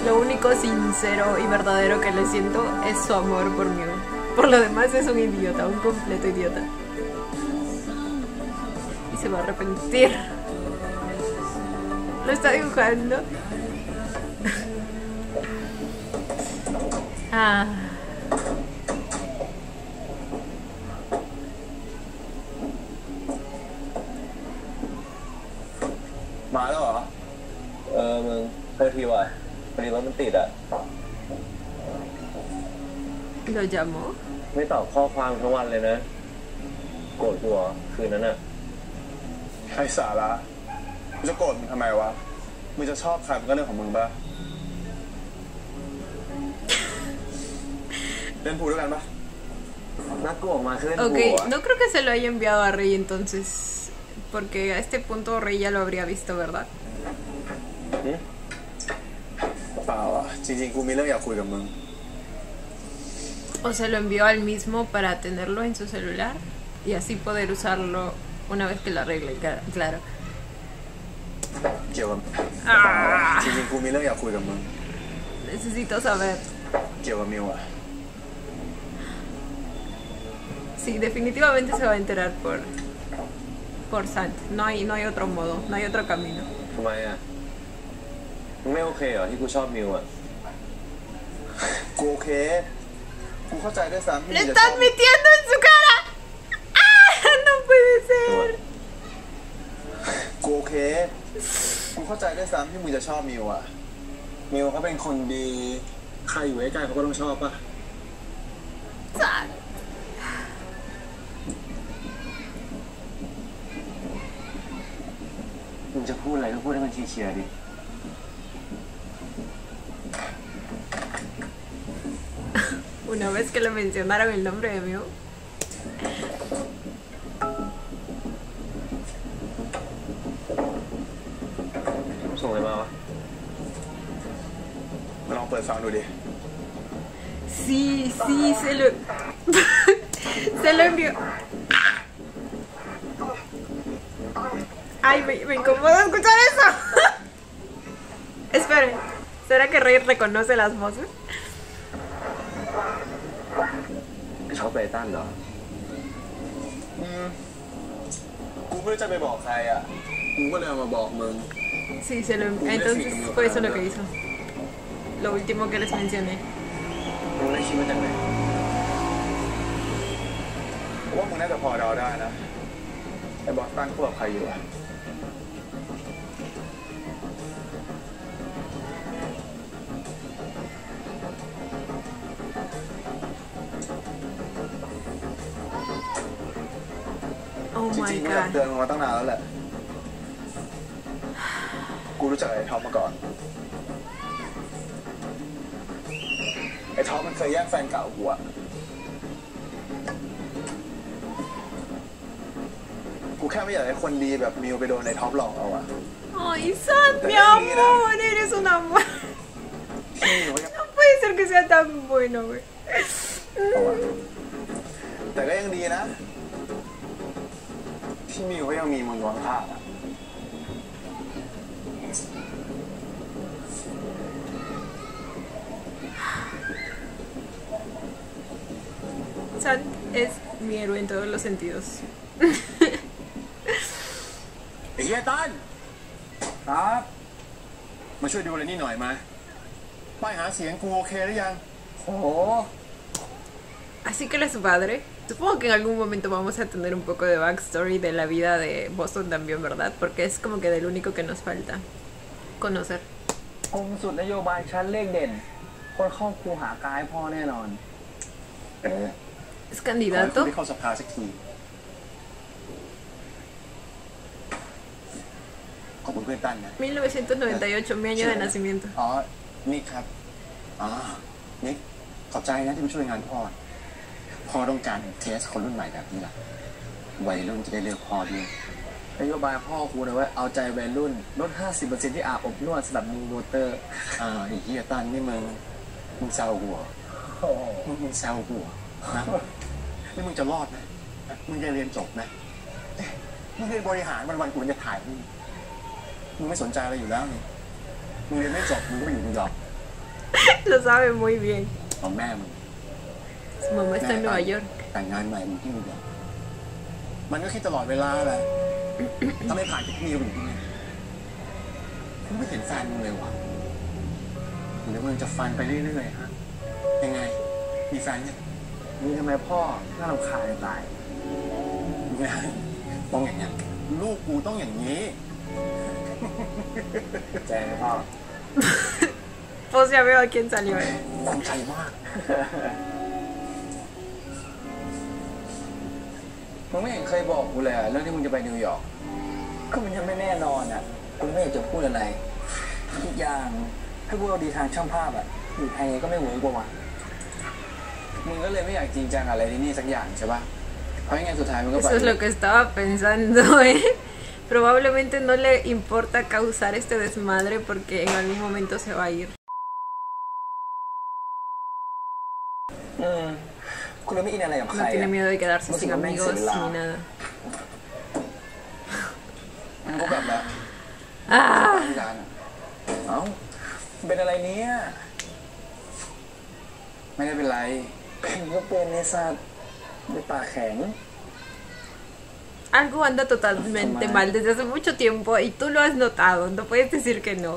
Lo único sincero y verdadero que le siento es su amor por mí. Por lo demás es un idiota, un completo idiota. Y se va a arrepentir. Lo está dibujando. Ah. มาแล้วเหรอ มึงเธอทีว่ะพอดีรถมันติดอ่ะ ¿Lo llamó? ไม่ตอบข้อความทั้งวันเลยนะ โกรธกูเหรอคืนนั้นอ่ะ ไอ้สาระมึงจะโกรธมึงทำไมวะมึงจะชอบใครมันก็เรื่องของมึงปะเล่นพูดด้วยกันปะ นัดกูออกมาคือเล่น Ok, กูอ่ะ no creo que se lo haya enviado a Rey entonces. Porque a este punto Rey ya lo habría visto, ¿verdad? เปล่าอ่ะจริงๆกูมีเรื่องอยากคุยกับมึง O se lo envió al mismo para tenerlo en su celular y así poder usarlo una vez que lo arregle, claro. เกี่ยวกับ อ่า จริงๆกูมีเรื่องอยากคุยกับมึง Necesito saber. เกี่ยวกับมิวอ่ะ Sí, definitivamente se va a enterar por por Sant. No hay otro modo, no hay otro camino. ทำไมอ่ะมึงไม่โอเคเหรอที่กูชอบมิวอ่ะกูโอเคกูเข้าใจด้วยซ้ำที่ ¡Le มึงจะช están อบ metiendo en su cara! ¡Ah! ¡No puede ser! กูโอเคกูเข้าใจด้วยซ้ำที่มึงจะชอบมิวอ่ะมิวเขาเป็นคนดีใครอยู่ใกล้ๆเขาก็ต้องชอบป่ะ Sant. มึงจะพูดอะไรก็พูดให้มันเชียร์ดิ Una vez que le mencionaron el nombre de Mew. ส่งอะไรมาวะมาลองเปิดฟังดูดิ Sí, sí, se lo envió. Ay, me incomoda escuchar eso. Esperen, ¿será que Rey reconoce las voces? ชอบเบตันเหรอ กูไม่รู้จะไปบอกใครอ่ะกูก็เลยเอามาบอกมึง Sí, se lo envió. Entonces fue eso lo que hizo. Lo último que les mencioné. มึงได้ชื่อมาจากไหน ว่ามึงน่าจะพอเดาได้นะไอ้บอสตันคู่กับใครอยู่อ่ะ Oh จ my ริงๆไม่อยาก god. เตือนมึงมาตั้งนานแล้วแหละกูรู้จักไอ้ท็อปมาก่อนไอ้ท็อปมันเคยแย่งแฟนเก่ากูอ่ะกูแค่ไม่อยากให้คนดีแบบมิวไปโดนไอ้ท็อปหลอกเอาอ่ะ Ay, Sant, mi amor, eres un amor. ที่มิวก็ยัง No puede ser que sea tan bueno, güey. เอาอะแต่ก็ยังดีนะที่มิวก็ยังมีมึงอยู่ข้างๆอะ Sant es mi héroe en todos los sentidos. ไอ้เฮียตันครับมาช่วยดูอะไรนี่หน่อยมาป้ายหาเสียงกูโอเคหรือยัง โอ้โห Así que él es su padre. Supongo que en algún momento vamos a tener un poco de backstory de la vida de Boston también, ¿verdad? Porque es como que del único que nos falta conocer. กรมสุดนโยบายชั้นเลขเด่น คนเข้าครูหากายพ่อแน่นอน ¿Es ขอให้คุณ candidato? ได้เข้าสภาสักทีขอบคุณเพื่อนตั้นนะ 1998, mi año de nacimiento. อ๋อนี่ครับอ๋อนี่ขอบใจนะที่มาช่วยงานพ่อพ่อต้องการเทสคนรุ่นใหม่แบบนี้แหละวัยรุ่นจะได้เลือกพ่อด้วย นโยบายพ่อครูนะเว้ยเอาใจวัยรุ่นลด 50% ที่อาบอบนวดสำหรับมือโมเตอร์ ไอ้เฮียตั้นนี่มึงแซวกูเหรอมึงแซวกูเหรอนะนี่มึงจะรอดไหมมึงจะเรียนจบไหมมึงเรียนบริหารวันๆกูจะถ่ายมึงไม่สนใจอะไรอยู่แล้วนี่มึงเรียนไม่จบมึงก็ไปอยู่นิวยอร์ก Lo sabe muy bien. เอาแม่มึง Su mamá está en Nueva York. แต่งงานใหม่มึงที่นิวยอร์กมันก็คิดตลอดเวลาแหละถ้าไม่ผ่านที่นี่ก็อยู่ที่นี่กูไม่เห็นแฟนมึงเลยวะหรือมึงจะฟันไปเรื่อยๆฮะยังไงมีแฟนยัง นี่ทำไมพ่อน่ารำคาญจะตาย ไม่ได้ต้องอย่างนี้ลูกกูต้องอย่างนี้ ใจไหมพ่อ Pues ya veo a quién salió. ตั้งใจมาก มึงไม่เห็นเคยบอกกูเลยอะเรื่องที่มึงจะไปนิวยอร์กก็มันยังไม่แน่นอนอ่ะกูไม่อยากจะพูดอะไรอีกอย่างถ้ากูเอาดีทางช่างภาพอ่ะอยู่ไทยก็ไม่เวิร์กกว่ามึงก็เลยไม่อยากจริงจังอะไรที่นี่สักอย่างใช่ปะเพราะยังไงสุดท้ายมึงก็ไป Eso es lo que estaba pensando, ¿eh? Probablemente no le importa causar este desmadre porque en algún momento se va a ir. กูเลยไม่อินอะไรกับใคร No tiene miedo de quedarse sin Música amigos mensa, ni nada. มันก็กลับแล้ว Ah, ทำงานอะ เอ้าเป็นอะไรเนี้ย ไม่ได้เป็นไร เป็นก็เป็นในสัตว์ในปากแข็ง algo anda totalmente mal desde hace mucho tiempo y tú lo has notado, no puedes decir que no.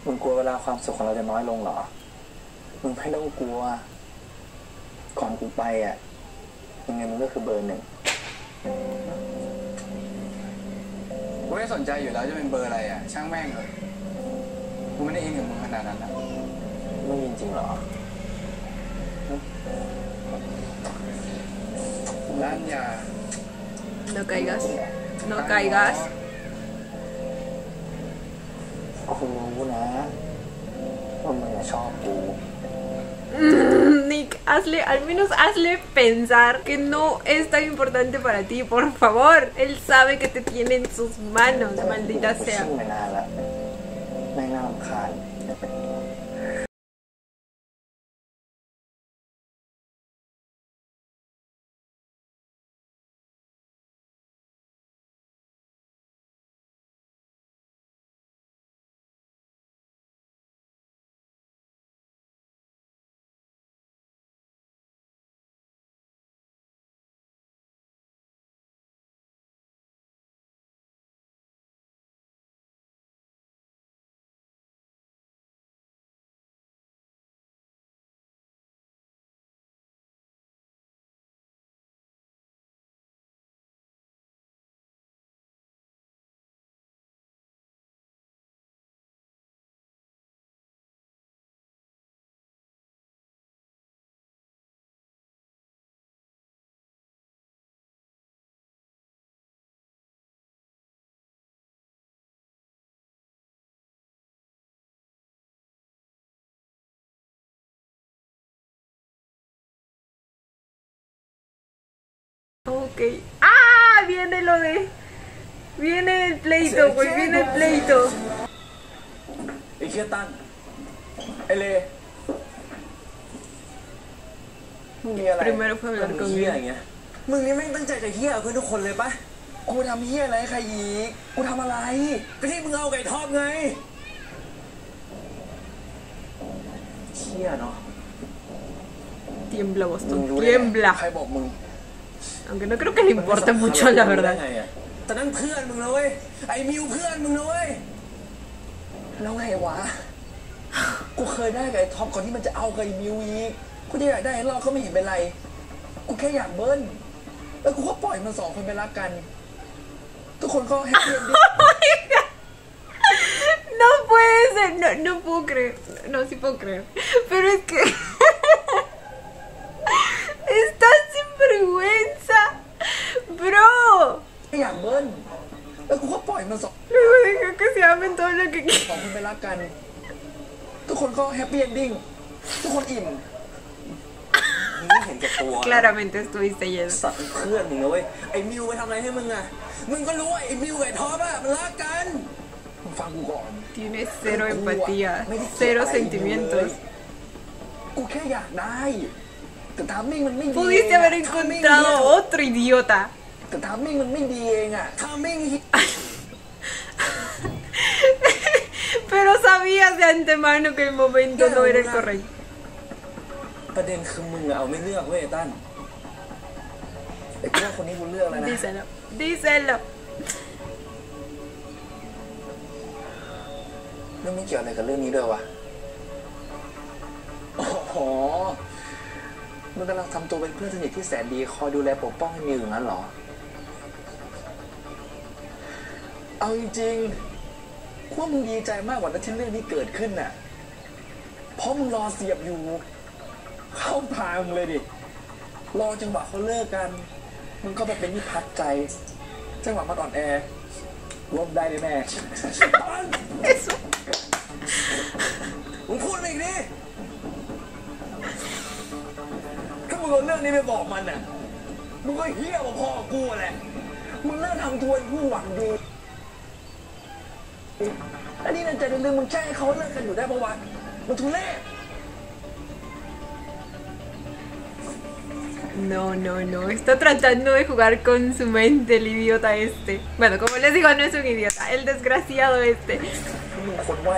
มึงกลัวเวลาความสุขของเราจะน้อยลงเหรอมึงไม่ต้องกลัวก่อนกูไปอ่ะยังไงมึงก็คือเบอร์หนึ่งกูไม่สนใจอยู่แล้วจะเป็นเบอร์อะไรอ่ะช่างแม่งเลยกูไม่ได้อินกับมึงขนาดนั้นนะไม่อินจริงเหรอร้านยา No caigas, no caigas. กูรู้นะว่ามึงชอบกู Nick, al menos hazle pensar que no es tan importante para ti, por favor. Él sabe que te tiene en sus manos, maldita sea. ไม่นานละไม่น่ารำคาญ Ok. ¡Ah! Viene lo de... Viene el pleito, güey, viene el pleito. ไอ้เชี่ยตั้นไอ้เลมึงมีอะไร Primero fue hablar มึง con เฮี้ย él. อย่างเงี้ยมึงนี่แม่งตั้งใจจะเฮี้ยเพื่อนทุกคนเลยปะกูทำเฮี้ยอะไรให้ใครอีกกูทำอะไรก็ที่มึงเอาไก่ทอดไงเฮี้ยเนาะ Tiembla, Boston, มึงรู้ได้ไง tiembla. ใครบอกมึง Aunque no creo que le importe mucho, la verdad. แต่นั่นเพื่อนมึงนะเว้ยไอ้มิวเพื่อนมึงนะเว้ยแล้วไงวะกูเคยได้กับไอ้ท็อปก่อนที่มันจะเอากับไอ้มิวอีกกูจะอยากได้เราก็ไม่เห็นเป็นไรกูแค่อยากเบิ้ลแล้วกูก็ปล่อยมันสองคนไปรักกันทุกคนก็แฮปปี้เอนดิ้ง No puede ser, no, no puedo creer. No, sí puedo creer. Pero es que... Estás sin vergüenza. Bro. แค่อยากเบิ้ลแล้วกูก็ปล่อยมันสอง Luego deja que se amen todo lo que quieran. คนไปรักกันทุกคนก็แฮปปี้เอนดิ้งทุกคนอิ่มนี่เห็นแก่ตัว Claramente estuviste lleno. สัตว์เพื่อนมึงนะเว้ยไอ้มิวไปทำอะไรให้มึงอะมึงก็รู้ว่าไอ้มิวกับไอ้ท็อปอะมันรักกันมึงฟังกูก่อน Tienes cero empatía, cero sentimientos. กูแค่อยากได้แต่ทามมิ่งมันไม่ดี Pudiste haber encontrado otro idiota. แต่ทามมิ่งมันไม่ดีเองอะทามมิ่ง Pero sabías de antemano que el momento no era el correcto. ประเด็นคือมึงอะเอาไม่เลือกเว้ยตั้นแต่กูว่าคนนี้กูเลือกแล้วนะ Díselo, díselo. เรื่องไม่เกี่ยวอะไรกับเรื่องนี้ด้วยวะโอ้โหมึงกำลังทำตัวเป็นเพื่อนสนิทที่แสนดีคอยดูแลปกป้องให้มิวอย่างนั้นเหรอเอาจริงๆว่ามึงดีใจมากกว่าที่เรื่องนี้เกิดขึ้นน่ะเพราะมึงรอเสียบอยู่เข้าทางมึงเลยดิรอจังหวะเขาเลิกกันมึงก็ไปเป็นที่พักใจจังหวะมันอ่อนแอรวมได้แน่ Eso. มึงพูดไปอีกดิถ้ามึงเอาเรื่องนี้ไปบอกมันน่ะมึงก็เหี้ยกว่าพ่อกูแหละมึงเลิกทำตัวเป็นผู้หวังดีอันนี้นั่นใจเรื่องมึงแช่ให้เขาเลิกกันอยู่ได้ปะวะมันทุเรศ No, no, no. Está tratando de jugar con su mente el idiota este. Bueno, como les digo, no es un idiota. El desgraciado este. มึงคนไหว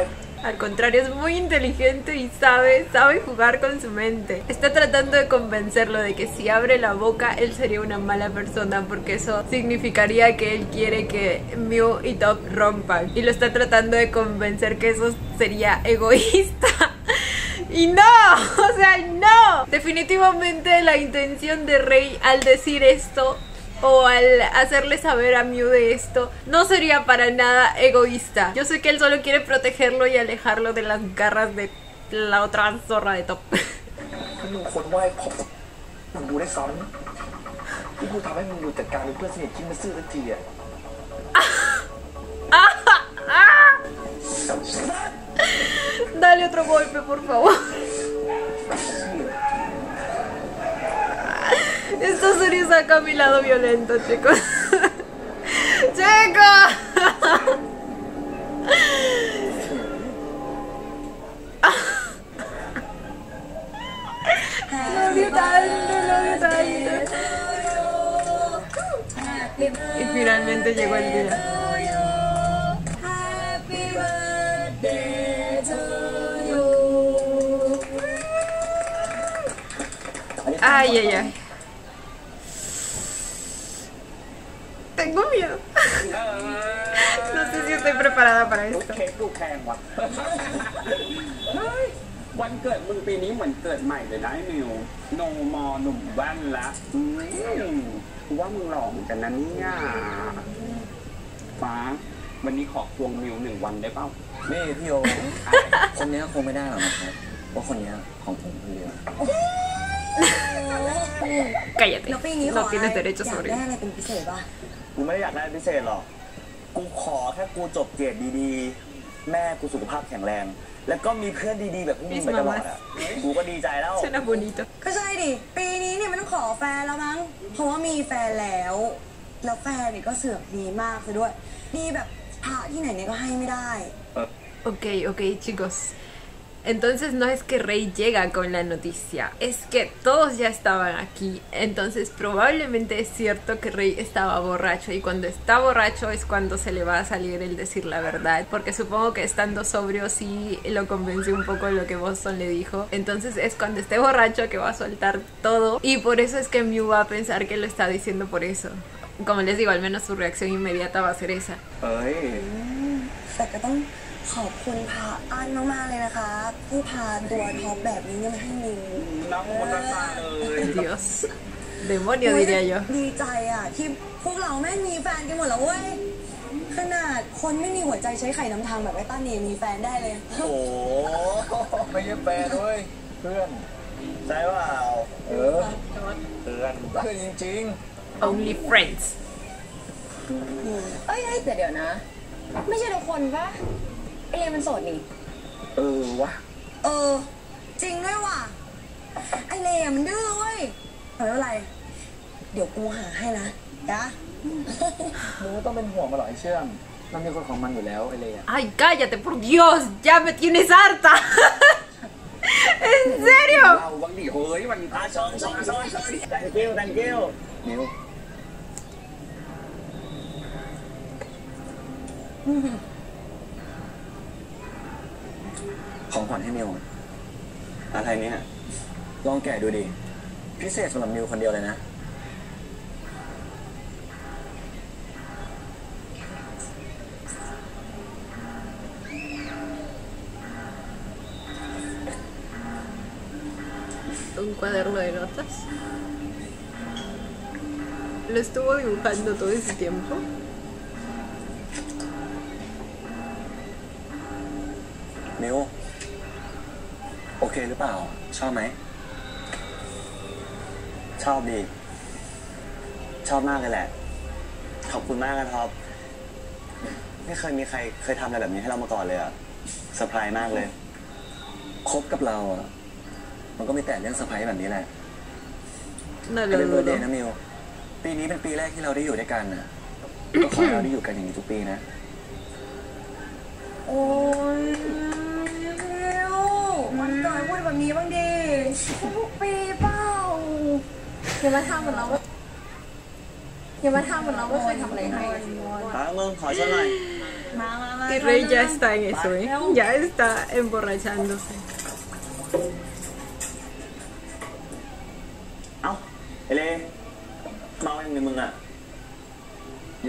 Al contrario, es muy inteligente y sabe jugar con su mente. Está tratando de convencerlo de que si abre la boca, él sería una mala persona, porque eso significaría que él quiere que Mew y Top rompan. Y lo está tratando de convencer que eso sería egoísta. Y no, o sea, no. Definitivamente la intención de Rey al decir esto o al hacerle saber a Mew de esto no sería para nada egoísta. Yo sé que él solo quiere protegerlo y alejarlo de las garras de la otra zorra de Top. มึงคนไหว้ผมมึงดูได้ซ้ำที่กูทำให้มึงดูจัดการเป็นเพื่อนสนิทที่ไม่ซื่อสักทีอ่ะ Dale otro golpe, por favor. Esta serie saca mi lado violento, chicos. ¡Chicos! Lo odio tanto. Y finalmente llegó el día. Ay, ay, ay. Tengo miedo. No sé si estoy preparada para esto. เค้กดูแพงว่ะ เฮ้ย วันเกิดมึงปีนี้เหมือนเกิดใหม่เลยนะไอ้มิวโนมอหนุ่มแว่นละกูว่ามึงหล่อเหมือนกันนะเนี่ยฟ้าวันนี้ขอควงมิว1 วันได้เปล่า นี่พี่โอ คนนี้คงไม่ได้หรอกนะครับเพราะคนนี้ของผมคนเดียว Cállate. แล้วปีนี้ขอ No อะไร tienes อยาก derecho ได้ sobre อะไรเป็นพิเศษป่ะ กูไม่ได้อยากได้พิเศษหรอก กูขอแค่กูจบเกรดดีๆ แม่กูสุขภาพแข็งแรง แล้วก็มีเพื่อนดีๆแบบพวกมึงไปตลอดอ่ะ กูก็ดีใจแล้ว Suena bonito. ก็ใช่ดิ ปีนี้เนี่ยมันต้องขอแฟนแล้วมั้ง เพราะว่ามีแฟนแล้ว แล้วแฟนเนี่ยก็เสือกดีมากซะด้วย ดีแบบพระที่ไหนเนี่ยก็ให้ไม่ได้ Ok, chicos. Entonces no es que Rey llega con la noticia, es que todos ya estaban aquí. Entonces probablemente es cierto que Rey estaba borracho, y cuando está borracho es cuando se le va a salir el decir la verdad, porque supongo que estando sobrio sí lo convenció un poco lo que Boston le dijo. Entonces es cuando esté borracho que va a soltar todo, y por eso es que Mew va a pensar que lo está diciendo por eso. Como les digo, al menos su reacción inmediata va a ser esa. เฮ้ย แต่ก็ต้องขอบคุณพระอันมากๆเลยนะคะที่พาตัวท็อปแบบนี้เนี่ยมาให้มิว น้ำมันตาเลย Dios. Demonio diría yo. ดีใจอ่ะที่พวกเราแม่งมีแฟนกันหมดแล้วเว้ย ขนาดคนไม่มีหัวใจใช้ไข่น้ำทางแบบไอ้ต้าเนี่ยมีแฟนได้เลย โอ้โห ไม่ใช่แฟนด้วยเพื่อน ใช่เปล่า เออ เพื่อน เพื่อนจริง Only friends. เอ้ยแต่เดี๋ยวนะ ไม่ใช่ทุกคนปะไอเลมันโสดนี่ ๆเออวะ เออ จริงด้วยว่ะ ไอเล่มันดื้อเว้ยไม่เป็นไร เดี๋ยวกูหาให้นะจ๊ะ มึงไม่ต้องเป็นห่วงมาหรอกไอ้เชื่อมมันมีคนของมันอยู่แล้วไอ้เลย Ay, cállate, por Dios, ya me tienes harta. ¿En serio? เราบางทีเฮ้ยมัน ชน thank you นิ้วของขวัญให้มิว อะไรเนี่ย ลองแกะดูดิ พิเศษสำหรับมิวคนเดียวเลยนะ Un cuaderno de notas. Lo estuvo dibujando todo ese tiempo. มิวโอเคหรือเปล่า ชอบไหม ชอบดี ชอบมากเลยแหละ ขอบคุณมากนะท็อป ไม่เคยมีใครเคยทำอะไรแบบนี้ให้เรามาก่อนเลยอะเซอร์ไพรส์มากเลย คบกับเราอ่ะ มันก็มีแต่เรื่องเซอร์ไพรส์แบบนี้แหละ No เป็น lo เบอร์เด dudo. ย์นะมิว ปีนี้เป็นปีแรกที่เราได้อยู่ด้วยกันนะก็ขอให้เราได้อยู่กันอย่างนี้ทุกปีนะ โอ้ยมิวมันเกิดพูดแบบนี้บ้างดิทุกปีเปล่า อย่ามาทำเหมือนเราว่าไม่เคยทำอะไรให้ มึงขอช่วยหน่อย Y Rey ya está en eso, ¿eh? Ya está emborrachándose. เอ้าไอเล่เมายังไงมึงอ่ะ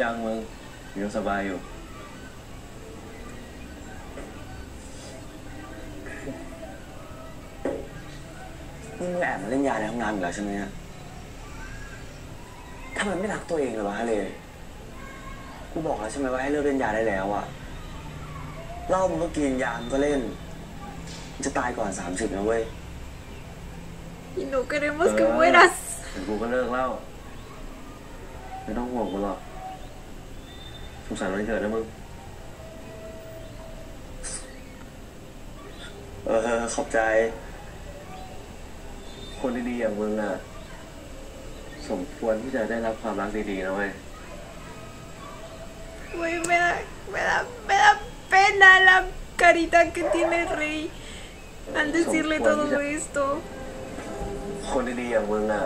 ยังมึงยังสบายอยู่นี่มึงแอบมาเล่นยาในห้องน้ำอีกแล้วใช่ไหมฮะทำไมไม่รักตัวเองเลยวะเลยกูบอกแล้วใช่ไหมว่าให้เลิกเล่นยาได้แล้วอะเหล้ามึงก็กินยามึงก็เล่นจะตายก่อน30นะเว้ย Y no queremos que mueras. กูก็เลิกเล่าไม่ต้องห่วงกูหรอกสงสารวันเกิดนะมึงขอบใจคนดีๆอย่างมึงอะสมควรที่จะได้รับความรักดีๆนะเว้ย Uy, me da pena la carita que tiene Rey al decirle todo esto. คนดีๆอย่างมึงอะ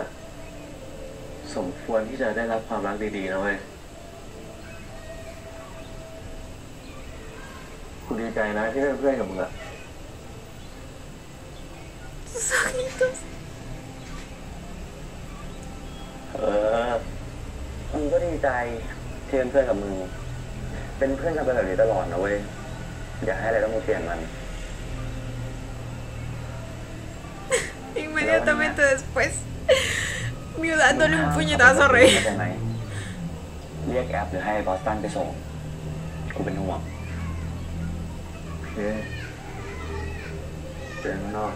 สมควรที่จะได้รับความรักดีๆนะเว้ยกูดีใจนะที่ได้เป็นเพื่อนกับมึงอะ Sus ojitos. มึงก็ดีใจที่เป็นเพื่อนกับมึงเป็นเพื่อนกันไปแบบนี้ตลอดนะเว้ยอย่าให้อะไรต้องมาเปลี่ยนมัน Inmediatamente después, Mew dándole un puñetazo a Rey. เข้าใจไหมเรียกแอปหรือให้บอสตันไปส่งกูเป็นห่วงโอเคเจอกันข้างนอก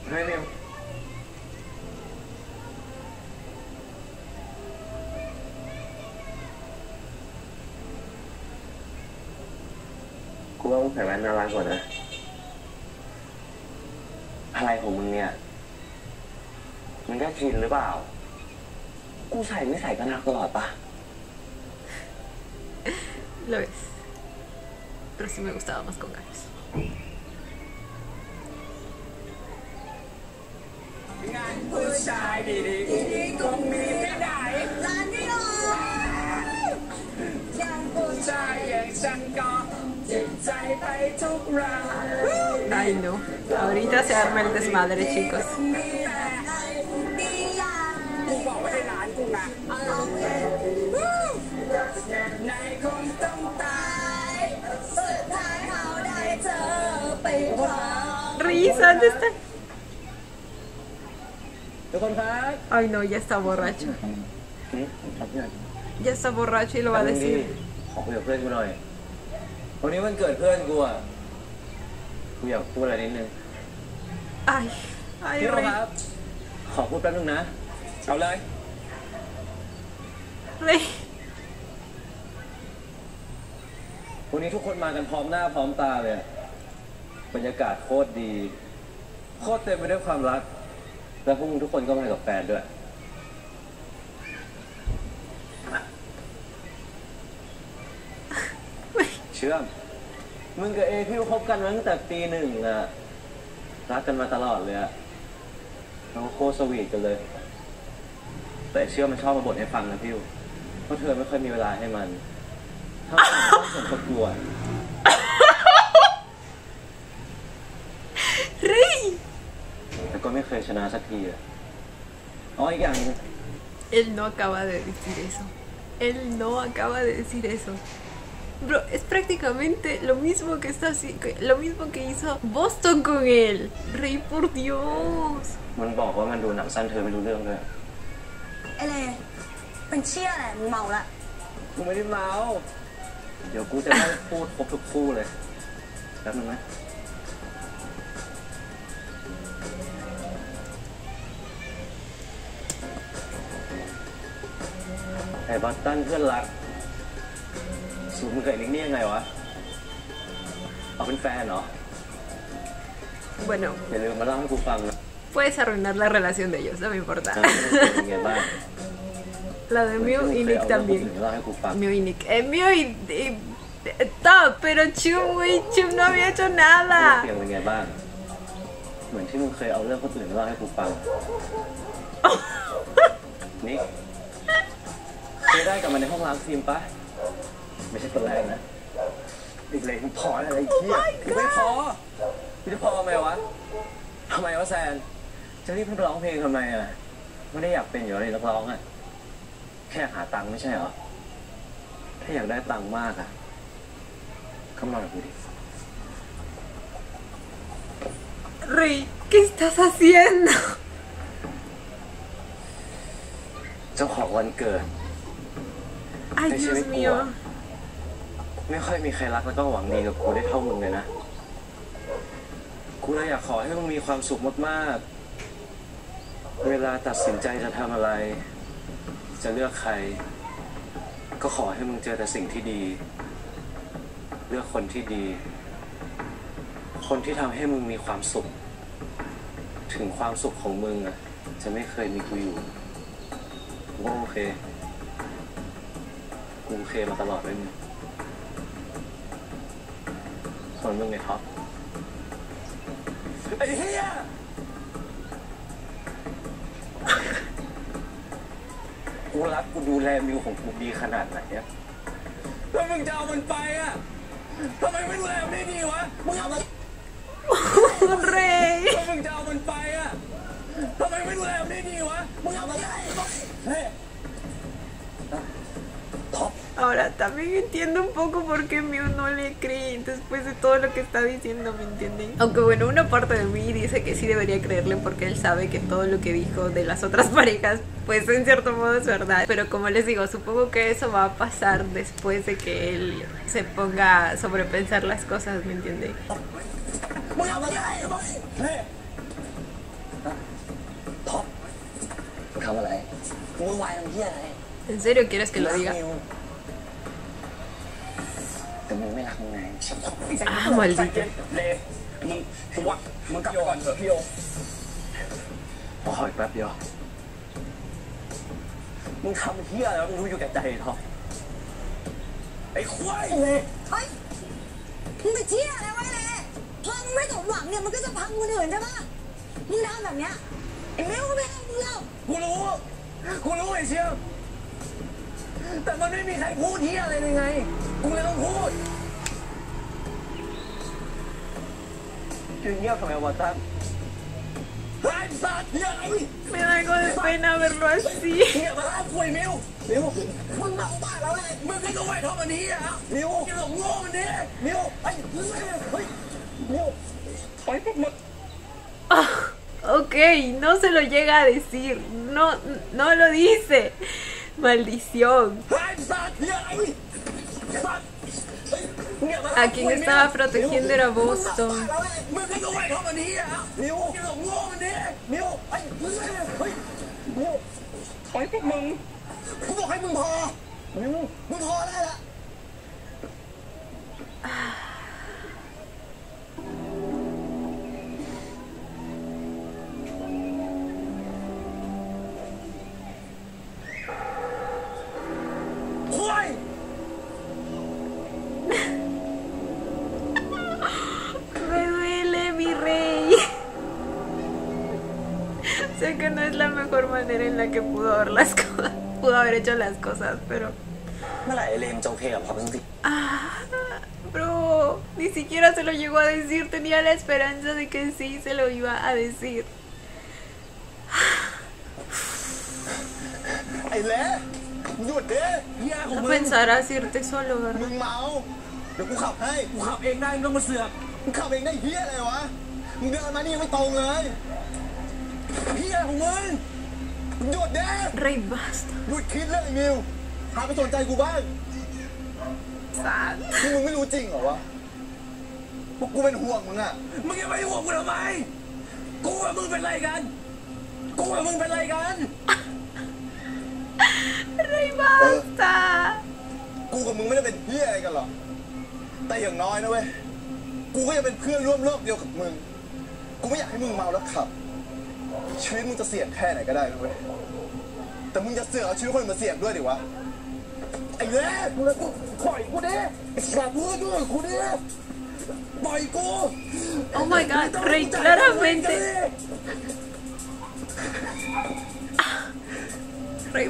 เฮ้ยมิวกูว่ามึงใส่แว่นน่ารักกว่านะอะไรของมึงเนี่ยมันแค่ชินหรือเปล่ากูใส่ไม่ใส่ก็น่าตลอดปะ Lo es. Pero sí me gustaba más con ganas. งานผู้ชายดีๆคงมีไม่ได้ร้านนี้หรอยังผู้ชายอย่างฉันก็จิตใจไปทุกราย Ay, no. Ahorita se arma el desmadre, chicos. กูบอกไว้ในร้านกูนะในคงต้องตายสุดท้ายเอาได้เจอไปพร้อม Risa, ¿dónde está? ทุกคนครับ Ay, no, ya está borracho. ครับเพื่อน Ya está borracho y lo va a decir. ขอคุยกับเพื่อนกูหน่อยวันนี้วันเกิดเพื่อนกูอ่ะกูอยากพูดอะไรนิดนึง Ay, ay, พี่โร Rey. ครับขอพูดแป๊บนึงนะเอาเลย Rey. วันนี้ทุกคนมากันพร้อมหน้าพร้อมตาเลยบรรยากาศโคตรดีโคตรเต็มไปด้วยความรักแล้วพวกมึงทุกคนก็มากับแฟนด้วยเชื่อมมึงกับเอพี่คบกันมาตั้งแต่ปี1อะรักกันมาตลอดเลยอะเราโคตรสวีทกันเลยแต่เชื่อมันชอบมาบ่นให้ฟังนะพี่เพราะเธอไม่ค่อยมีเวลาให้มันถ้ามันต้องส่งประกวด Rey. แต่ก็ไม่เคยชนะสักทีอะอ๋ออีกอย่าง Él no acaba de decir eso. Él no acaba de decir eso. Bro, es prácticamente lo mismo que está haciendo, lo mismo que hizo Boston con él. Rey, por Dios. มันบอกว่ามันดูหนังสั้นเธอไม่รู้เรื่องเลย ไอเลเป็นเชี่ยอะไรมึงเมาละ กูไม่ได้เมาเดี๋ยวกูจะให้พูดครบทุกคู่เลยแป๊บนึงนะไอ้บอสตันเพื่อนรักสูมึงเคยนิกนี่ยังไงวะเอาเป็นแฟนเหรอ Bueno, อย่าลืมมาเล่าให้กูฟังนะ puedes arruinar la relación de ellos, no me importa. เป็นไงบ้าง La de Mew y Nick มา también. เล่าให้กูฟัง Mew y Nick. Mew y Top, pero Chum, güey, Chum no había hecho เรื่อง nada. เพียงเป็นไงบ้างเหมือนที่มึงเคยเอาเรื่องคนอื่นมาเล่าให้กูฟังนิกเคยได้กลับมาในห้องล้างฟิล์มปะ ไม่ใช่คนแรกนะอีกเลยมึงพออะไรอีกที่ไม่พอมึงจะพอทำไมวะแซนจะรีบให้ร้องเพลงทำไมอ่ะไม่ได้อยากเป็นอยู่เลยนักร้องอ่ะแค่หาตังค์ไม่ใช่เหรอถ้าอยากได้ตังค์มากอ่ะก็มาแบบนี้ Rey, ¿qué estás haciendo? เจ้าของวันเกิด Ay, Dios mío. ไม่ค่อยมีใครรักแล้วก็หวังดีกับกูได้เท่ามึงเลยนะกูเลยอยากขอให้มึงมีความสุขมากๆเวลาตัดสินใจจะทำอะไรจะเลือกใครก็ขอให้มึงเจอแต่สิ่งที่ดีเลือกคนที่ดีคนที่ทำให้มึงมีความสุขถึงความสุขของมึงอ่ะจะไม่เคยมีกูอยู่กูโอเคกูโอเคมาตลอดเลยมึงส่วนมึงไงท็อปไอ้เหี้ยกูรักกูดูแลมิวของกูดีขนาดไหนอะแล้วมึงจะเอามันไปอะทำไมไม่ดูแลมันได้ดีวะมึงเอามันRey. แล้วมึงจะเอามันไปอะทำไมไม่ดูแลมันได้ดีวะมึงเอามันได้เฮ้ยAhora también entiendo un poco por qué Mew no le cree después de todo lo que está diciendo, ¿me entienden? Aunque bueno, una parte de mí dice que sí debería creerle porque él sabe que todo lo que dijo de las otras parejas, pues en cierto modo es verdad. Pero como les digo, supongo que eso va a pasar después de que él se ponga a sobrepensar las cosas, ¿me entienden? ¿En serio quieres que lo diga? Ah, maldita. มึงกลับก่อนเถอะพี่โอพออีกแป๊บเดียวมึงทำเหี้ยแล้วมึงรู้อยู่แก่ใจท็อปไอ้ควายเลยเฮ้ยมึงไปเชี่ยอะไรไว้เลยพอมึงไม่สมหวังเนี่ยมันก็จะพังคนอื่นใช่ปะมึงทำแบบเนี้ยไอ้เมลก็ไม่ให้มึงเล่ากูรู้ไอ้เชี่ยแต่มันไม่มีใครพูดเหี้ยอะไรเลยไงกูเลยต้องพูดยืนเงียบทำไมวะตั้งไอ้สัตว์เหี้ยไอ้ Me da algo de pena verlo así. เหี้ยมาล่าป่วยมิวมึงเมาบ้าแล้วไงมึงให้ตัวไว้ทำอันนี้อ่ะมิวมึงหลงโง่มันดิมิวไอ้เฮ้ยมิวถอยพวกมึงOk, no se lo llega a decir, no lo dice. Maldición. A quien estaba protegiendo era Boston. Me duele, mi rey. Sé que no es la mejor manera en la que pudo haber hecho las cosas, pero... Bro, ni siquiera se lo llegó a decir. Tenía la esperanza de que sí se lo iba a decir. No pensarás irte solo, ¿verdad? เดี๋ยวกูขับให้กูขับเองได้ไม่ต้องมาเสือกมึงขับเองได้เฮี้ยอะไรวะมึงเดินมานี่ยังไม่ตรงเลยเฮี้ยของมึงหยุดเด้ Rey, basta. หยุดคิดเรื่องไอ้มิวหาไปสนใจกูบ้างที่มึงไม่รู้จริงเหรอวะพวกกูเป็นห่วงมึงอ่ะมึงยังไม่ห่วงกูทำไมกูกับมึงเป็นไรกันกูกับมึงเป็นไรกัน Rey, basta. กูกับมึงไม่ได้เป็นเฮี้ยอะไรกันหรอกแต่อย่างน้อยนะเว้ยกูก็ยังเป็นเพื่อนร่วมโลกเดียวกับมึงกูไม่อยากให้มึงเมาแล้วขับชีวิตมึงจะเสี่ยงแค่ไหนก็ได้นะเว้ยแต่มึงจะเสือกเอาชีวิตคนอื่นมาเสี่ยงด้วยดิวะไอ้เล่มึงปล่อยกูดิสับมือด้วยกูดิปล่อยกู Oh my god, Rey, claramente. Rey,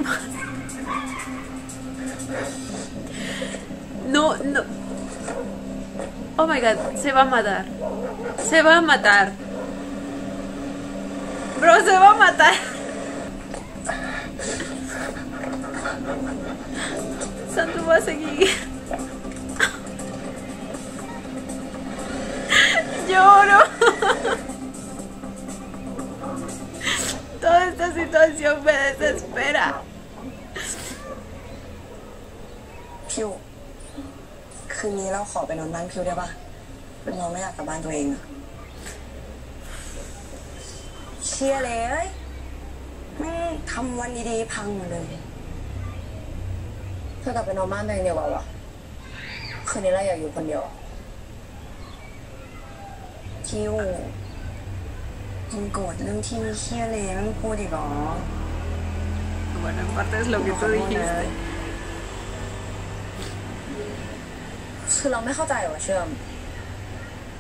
no No, no. Oh my god, se va a matar. Se va a matar. Bro, se va a matar. Santo va a seguir. Lloro. Toda esta situación me desespera. พิวคืนนี้เราขอไปนอนบ้านพิวได้ปะเราไม่อยากกลับบ้านตัวเองอะเชียร์เลยไม่ทำวันดีๆพังหมดเลยเธอกลับไปนอนบ้านตัวเองเดียววะคืนนี้เราอยากอยู่คนเดียวพิวยังโกรธเรื่องที่เชียร์เลยไม่พูดอีกหรอ Bueno, en parte es lo que tú dijiste. คือเราไม่เข้าใจวะเชื่อม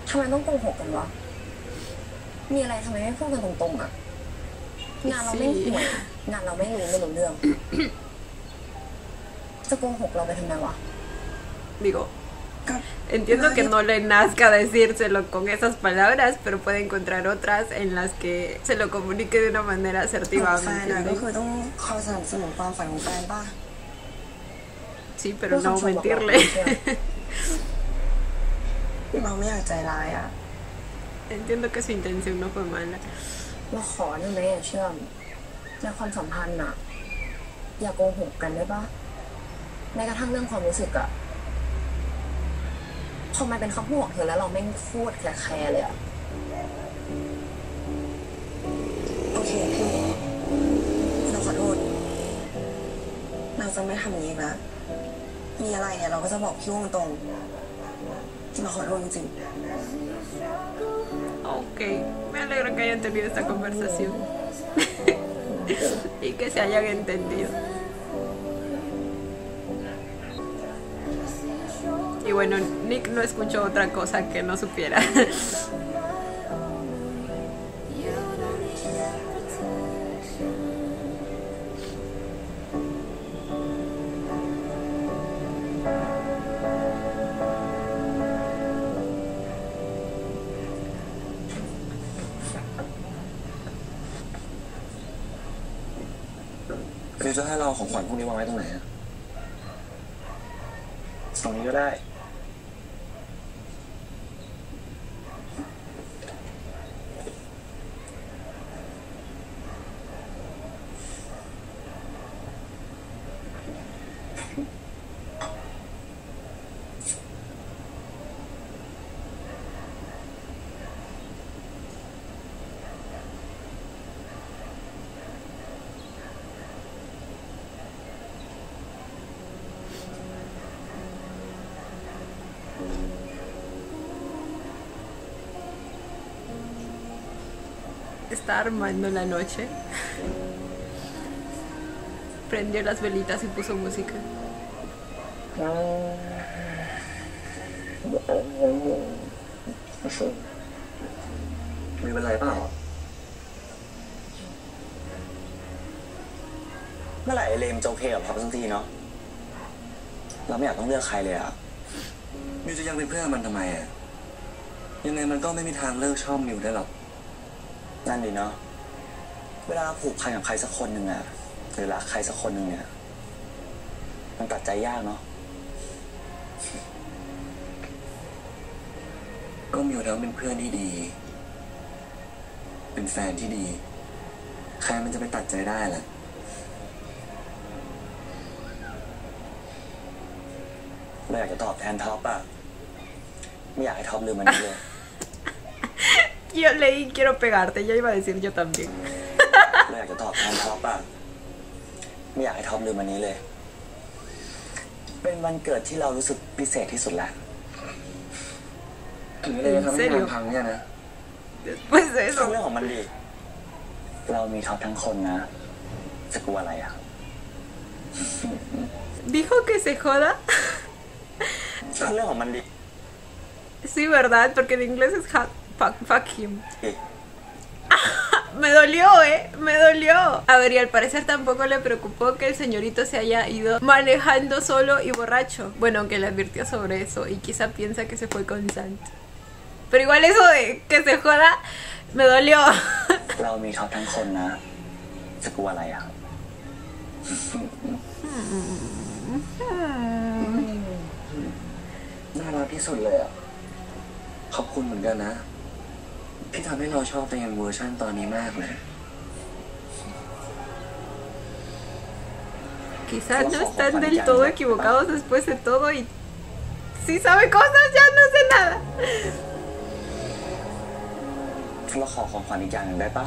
ทำไมต้องโกหกกันวะมีอะไรทำไมไม่พูดกันตรงๆอ่ะงานเราไม่ห่วยงานเราไม่รู้เรื่องจะโกหกเราไปทำไมวะ Digo, entiendo que no le nazca decírselo con esas palabras, pero puede encontrar otras en las que se lo comunique de una manera asertiva. แฟนอะก็คือต้องคอยสนับสนุนความฝันของแฟนป่ะ Sí, pero no mentirle. เราไม่อยากใจร้ายอ่ะ Entiendo que su intención no fue mala. เราขอได้ไหมเชื่อมในความสัมพันธ์อะอย่าโกหกกันได้ปะแม้กระทั่งเรื่องความรู้สึกอะพอมันเป็นคำพูดของเธอแล้วเราไม่พูดแคร์เลยอะโอเคพี่เราขอโทษเราจะไม่ทำอย่างนี้นะมีอะไรเนี่ยเราก็จะบอกพี่ตรงๆเราขอโทษจริง Ok, me alegra que hayan tenido esta conversación y que se hayan entendido. Y bueno, Nick no escuchó otra cosa que no supiera. Pero จะให้เราของขวัญพวกนี้วางไว้ตรงไหนอะตรงนี้ก็ได้Está armando la noche. Prendió las velitas y puso música. มีเป็นไรเปล่า เมื่อไหร่เลมจะโอเคกับเขาสักทีเนาะเราไม่อยากต้องเลือกใครเลยอะ มิวจะยังเป็นเพื่อนมันทำไมอะยังไงมันก็ไม่มีทางเลิกชอบมิวได้หรอกนั่นดีเนาะเวลาผูกพันกับใครสักคนหนึ่งอะหรือรักใครสักคนหนึ่งเนี่ยมันตัดใจยากเนาะ ก็มิวทั้งเป็นเพื่อนที่ดีเป็นแฟนที่ดีใครมันจะไปตัดใจได้ล่ะเราอยากจะตอบแทนท็อปอะไม่อยากให้ท็อปลืมมันนี้เลย Yo leí quiero pegarte, ya iba a decir yo también. เราอยากจะตอบแทนท็อปอะไม่อยากให้ท็อปลืมมันนี้เลย เป็นวันเกิดที่เรารู้สึกพิเศษที่สุดแล้ว ถึงเลยทำให้งานพังเนี่ยนะ Después de เรื่อ eso. งของมันดีเรามีท็อปทั้งคนนะจะกลัวอะไรอะ Dijo que se joda. เรื่องของมันดี Sí, ¿verdad? Porque en inglés es fuck him. Me dolió, me dolió. A ver, y al parecer tampoco le preocupó que el señorito se haya ido manejando solo y borracho. Bueno, aunque le advirtió sobre eso y quizá piensa que se fue con Sant. Pero igual eso de que se joda me dolió. เรามีเขาทั้งคนนะจะกลัวอะไรอ่ะ น่ารักที่สุดเลยอ่ะขอบคุณเหมือนกันนะที่ทำให้เราชอบตัวเองเวอร์ชันตอนนี้มากเลย Quizás no están del todo equivocados después de todo y si sabe cosas ya no sé nada. เราขอของขวัญอีกอย่างหนึ่งได้ปะ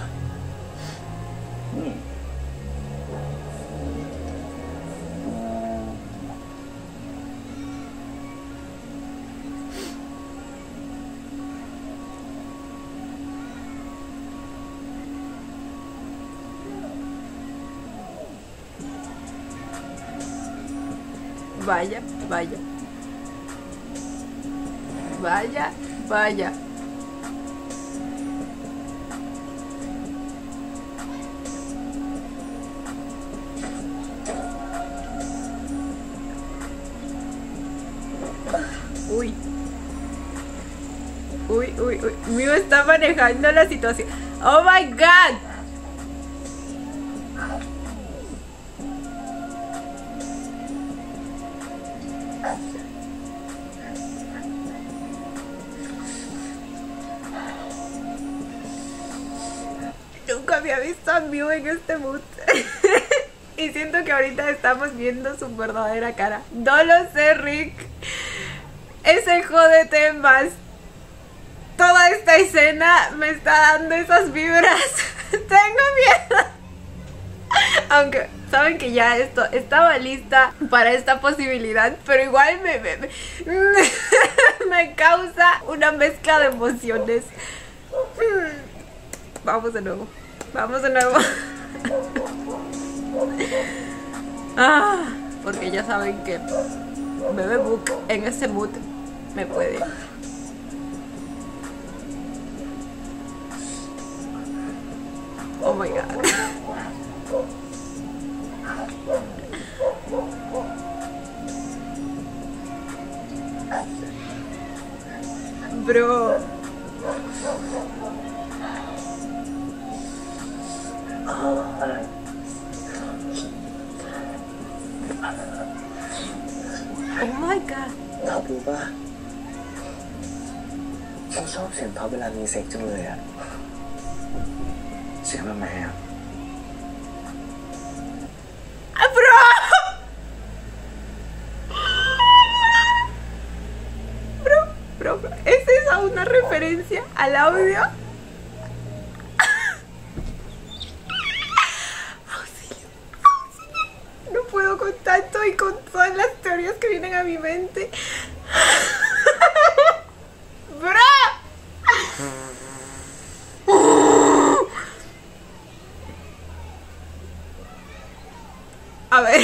Vaya, vaya. Vaya, vaya. Uy. Uy, uy, uy. Mío está manejando la situación. Oh my god. Nunca había visto a Mew en este mood. Y siento que ahorita estamos viendo su verdadera cara. No lo sé, Rick. Ese jódete más. Toda esta escena me está dando esas vibras. Tengo miedo. Aunque saben que ya esto estaba lista para esta posibilidad, pero igual me causa una mezcla de emociones. Vamos de nuevo. Vamos de nuevo. Porque ya saben que Bebe Book en ese mood me puede. Oh my god. Bro. Oh my god. เรารู้ป่ะฉันชอบเสียงเขาเวลามีเซ็กจังเลยอะเสียงแบบไหนอะ Bro. Bro, ¿es esa una referencia al audio? No puedo con tanto y con todas las teorías que vienen a mi mente. ¡Bro! A ver.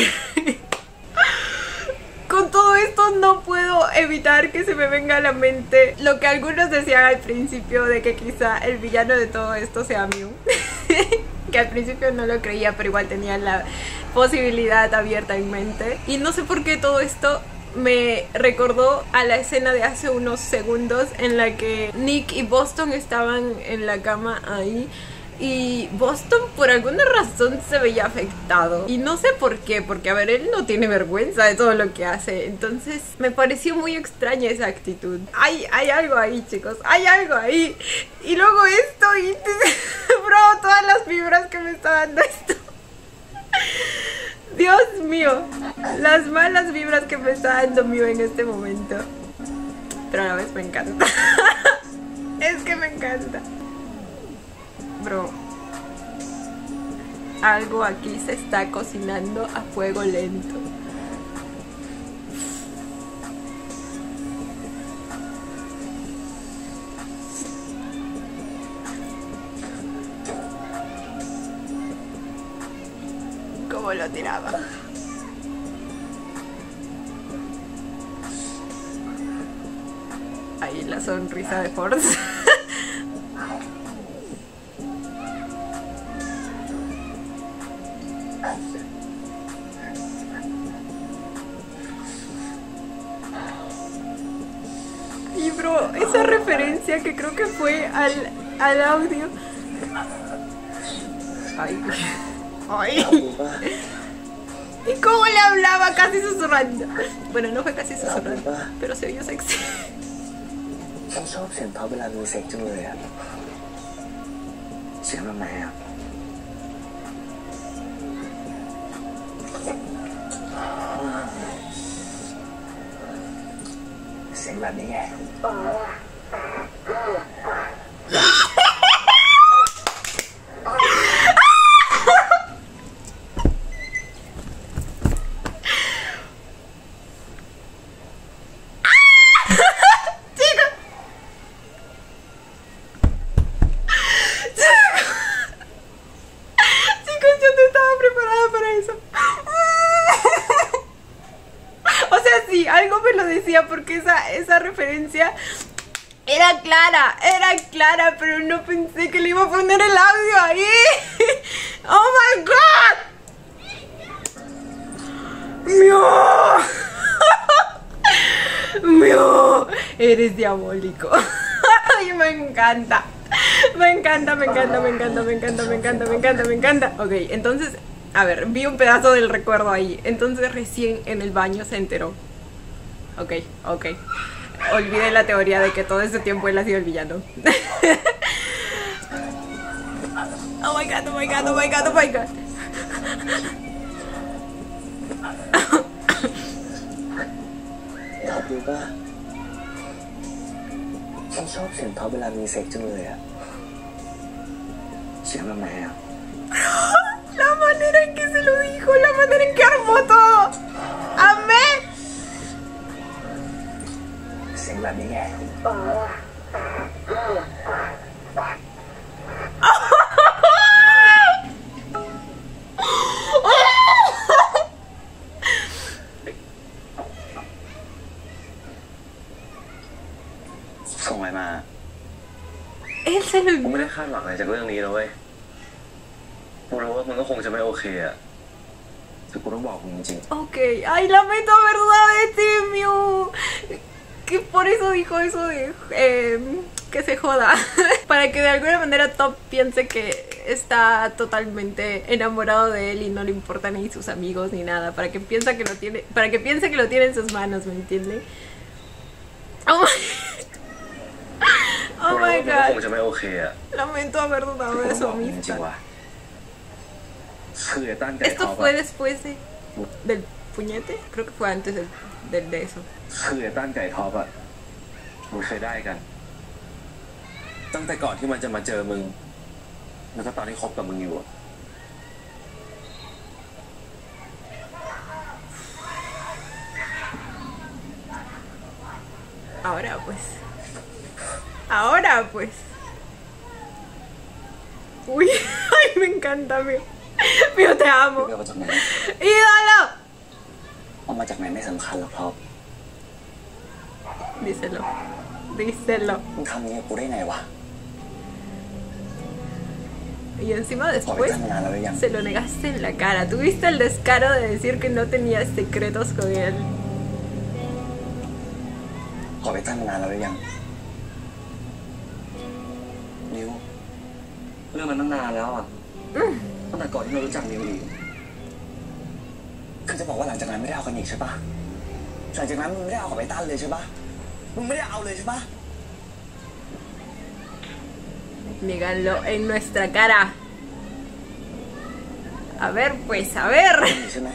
Con todo esto no puedo evitar que se me venga a la mente lo que algunos decían al principio de que quizá el villano de todo esto sea Mew. Que al principio no lo creía, pero igual tenía la posibilidad abierta en mente. Y no sé por qué todo esto me recordó a la escena de hace unos segundos en la que Nick y Boston estaban en la cama ahí. Y Boston por alguna razón se veía afectado. Y no sé por qué, porque a ver, él no tiene vergüenza de todo lo que hace. Entonces me pareció muy extraña esa actitud. Hay algo ahí, chicos, hay algo ahí. Y luego esto y... Bro, todas las vibras que me está dando esto. Dios mío, las malas vibras que me está dando Mew en este momento. Pero a la vez me encanta. Es que me encanta. Bro, algo aquí se está cocinando a fuego lento. ¿Cómo lo tiraba? Ahí la sonrisa de Force. esa referencia que creo que fue al audio. Ay. Ay. ¿Y cómo le hablaba? Casi susurrando. Bueno, no fue casi susurrando, pero se oyó sexy. ฉันชอบเสียงเขาเวลามีเซ็กจังเลยอะเสียงแบบไหนอะเสียงแบบนี้ไง Algo me lo decía porque esa referencia era clara, pero no pensé que le iba a poner el audio ahí. Oh my god. Mío, eres diabólico. Ay, me encanta. Ok, entonces, a ver, vi un pedazo del recuerdo ahí. Entonces recién en el baño se enteró. Ok. Olvidé la teoría de que todo ese tiempo él ha sido el villano. Oh my god. ชอบดูป่ะฉันชอบเสียงเขาเวลามีเซ็กจังเลยอะเสียงแบบไหนอะ La manera en que se lo dijo, la manera en que armó todo. Amé. เสียงแบบนี้ไง ส่งอะไรมา Él se lo กูไม่ได้คาดหวังอะไรจากเรื่องนี้นะเว้ยกูรู้ว่ามึงก็คงจะไม่โอเคอะแต่กูต้องบอกมึงจริง Ok, ay, lamento verdad de Timio. Que por eso dijo eso de que se joda. Para que de alguna manera Top piense que está totalmente enamorado de él y no le importan ni sus amigos ni nada. Para que piense que lo tiene en sus manos, ¿me entiende? Oh my กู god. คงจะไม่โอเคอะ Lamento haber dudado de su จริง amistad. ว่ะคือตั้งใจ ¿Esto fue después del puñete? Creo que fue antes de eso. คือตั้งใจท็อปอะมันเคยได้กัน ตั้งแต่ก่อนที่มันจะมาเจอมึงแล้วก็ตอนที่คบกับมึงอยู่ Ahora pues. Uy, ay, me encanta, mío. Mío, te amo. เกิดมาจากไหน ¡Ídolo! เอามาจากไหนไม่สำคัญหรอกท็อป Díselo. มึงทำอย่างนี้กับกูได้ไงวะ Y encima ขอไป después ทำงานแล้วหรือยัง se lo negaste en la cara. Tuviste el descaro de decir que no tenías secretos con él. ขอไปทำงานแล้วหรือยังนิวเรื่องมันตั้งนานแล้วอ่ะตั้งแต่ก่อนที่เรารู้จักนิวอีกคือจะบอกว่าหลังจากนั้นไม่ได้เอากันอีกใช่ปะหลังจากนั้นมึงไม่ได้เอากับไอ้ตั้นเลยใช่ปะมึงไม่ได้เอาเลยใช่ปะ Díganlo en nuestra cara. A ver, pues, a ver. ใช่ไหม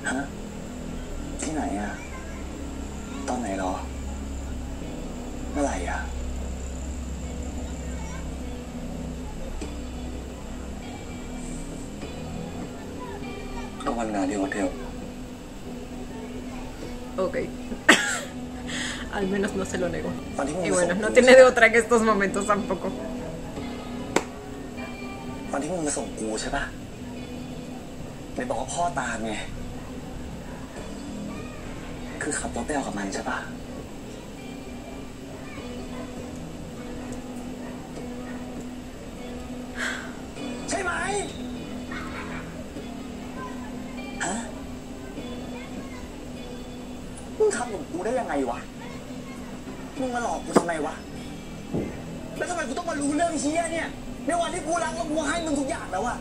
ฮะที่ไหนอ่ะตอนไหนหรอเมื่อไหร่อ่ะก็วันงานที่โฮเทล Ok. Al menos no se lo negó. Y bueno, no tiene de otra que estos momentos tampoco. ตอนที่มึงมาส่งกูใช่ปะเลยบอกว่าพ่อตามไงคือขับรถไปเอากับมันใช่ปะใช่ไหมฮะมึงทำกับกูได้ยังไงวะ มึงมาหลอกกูทำไมวะแล้วทำไมกูต้องมารู้เรื่องเชี่ยเนี่ยในวันที่กูรักแล้วกูให้มึงทุกอย่างแล้วอะ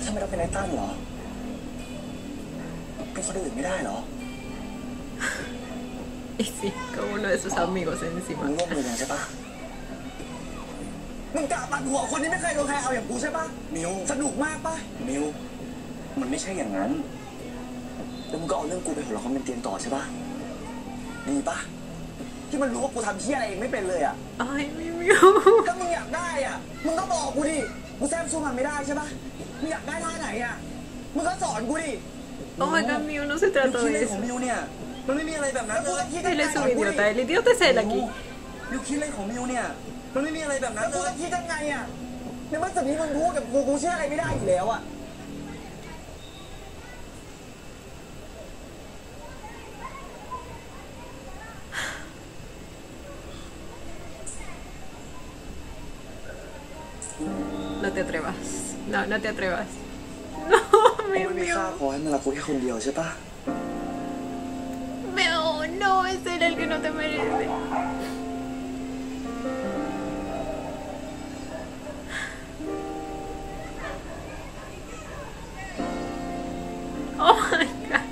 ทำไมเราเป็นไอ้ตั้มเหรอเป็นคนอื่นไม่ได้เหรอ Y sí, con uno de sus amigos มึง encima. ร่วมมือกันใช่ปะมึงกะปัดหัวคนที่ไม่เคยโดนใครเอาอย่างกูใช่ปะมิวสนุกมากปะมิวมันไม่ใช่อย่างนั้นแล้วมึงก็เอาเรื่องกูไปหัวเราะคอมเมนต์เตียนต่อใช่ปะดีปะที่มันรู้ว่ากูทำเชี่ยอะไรเองไม่เป็นเลยอะ Ay, mi Miu. ถ้ามึงอยากได้อะมึงก็บอกกูดิกูแซมสู้มันไม่ได้ใช่ปะมึงอยากได้ท่าไหนอะมึงก็สอนกูดิ Oh my god, Miu, no se trata คิด de อะไรของ eso. มิวเนี่ยมันไม่มีอะไรแบบนั้นเลย Él es un idiota, el idiota es él aquí. มิวคิดอะไรของมิวเนี่ยมันไม่มีอะไรแบบนั้นเลยคิดยังไงอะในเมื่อสิ่งที่มึงพูดกับกูเชื่ออะไรไม่ได้อยู่แล้วอะ No te atrevas. No, no te atrevas. No, กู mi ไม่มี Miu. ค่าพอให้มันรักกูแค่คนเดียวใช่ปะ Miu, no, es él el que no te merece. Oh my god.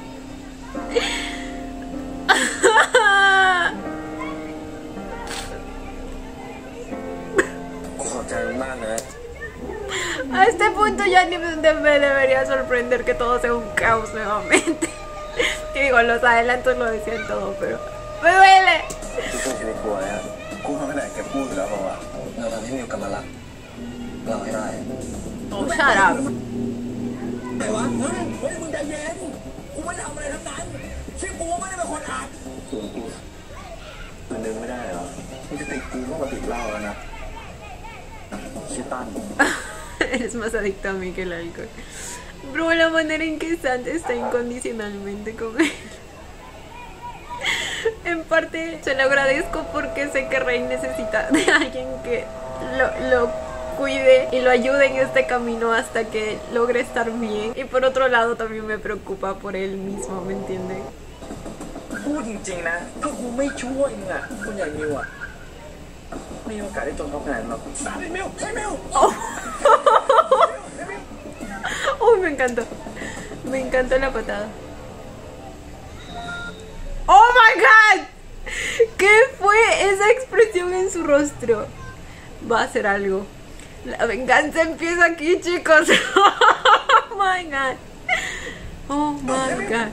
กูขอบใจมึงมากนะ A este punto ya ni me debería sorprender que todo sea un caos nuevamente. Y digo, los adelantos lo decían todo, pero ¡me duele! กูช่วยชีวิตกูไว้อะกูไม่ได้แกพูดอยู่แล้วบอกว่าเราทำให้มิวกลับมารักเราให้ได้ Oh, shut up. แต่ว่าเฮ้ยมึงใจเย็นกูไม่ได้ทำอะไรทั้งนั้นชื่อกูไม่ได้เป็นคนอัดส่วนกูมันดึงไม่ได้เหรอมึงจะติดกูมากกว่าติดเหล้าแล้วนะชื่อตั้น Eres más adicto a mí que el alcohol. Bro, la manera en que Sand está incondicionalmente con él. En parte se lo agradezco porque sé que Rey necesita de alguien que lo cuide y lo ayude en este camino hasta que logre estar bien. Y por otro lado también me preocupa por él mismo, ¿me entienden? พูดจริงๆนะถ้ากูไม่ช่วยมึงอะคนอย่างมิวอะไม่มีโอกาสได้จนเขาขนาดนั้นหรอกสามีมิวใช่มิว Oh. Uy, me encantó. Me encantó la patada. ¡Oh my god! ¿Qué fue esa expresión en su rostro? Va a hacer algo. La venganza empieza aquí, chicos. Oh my god. Oh my god.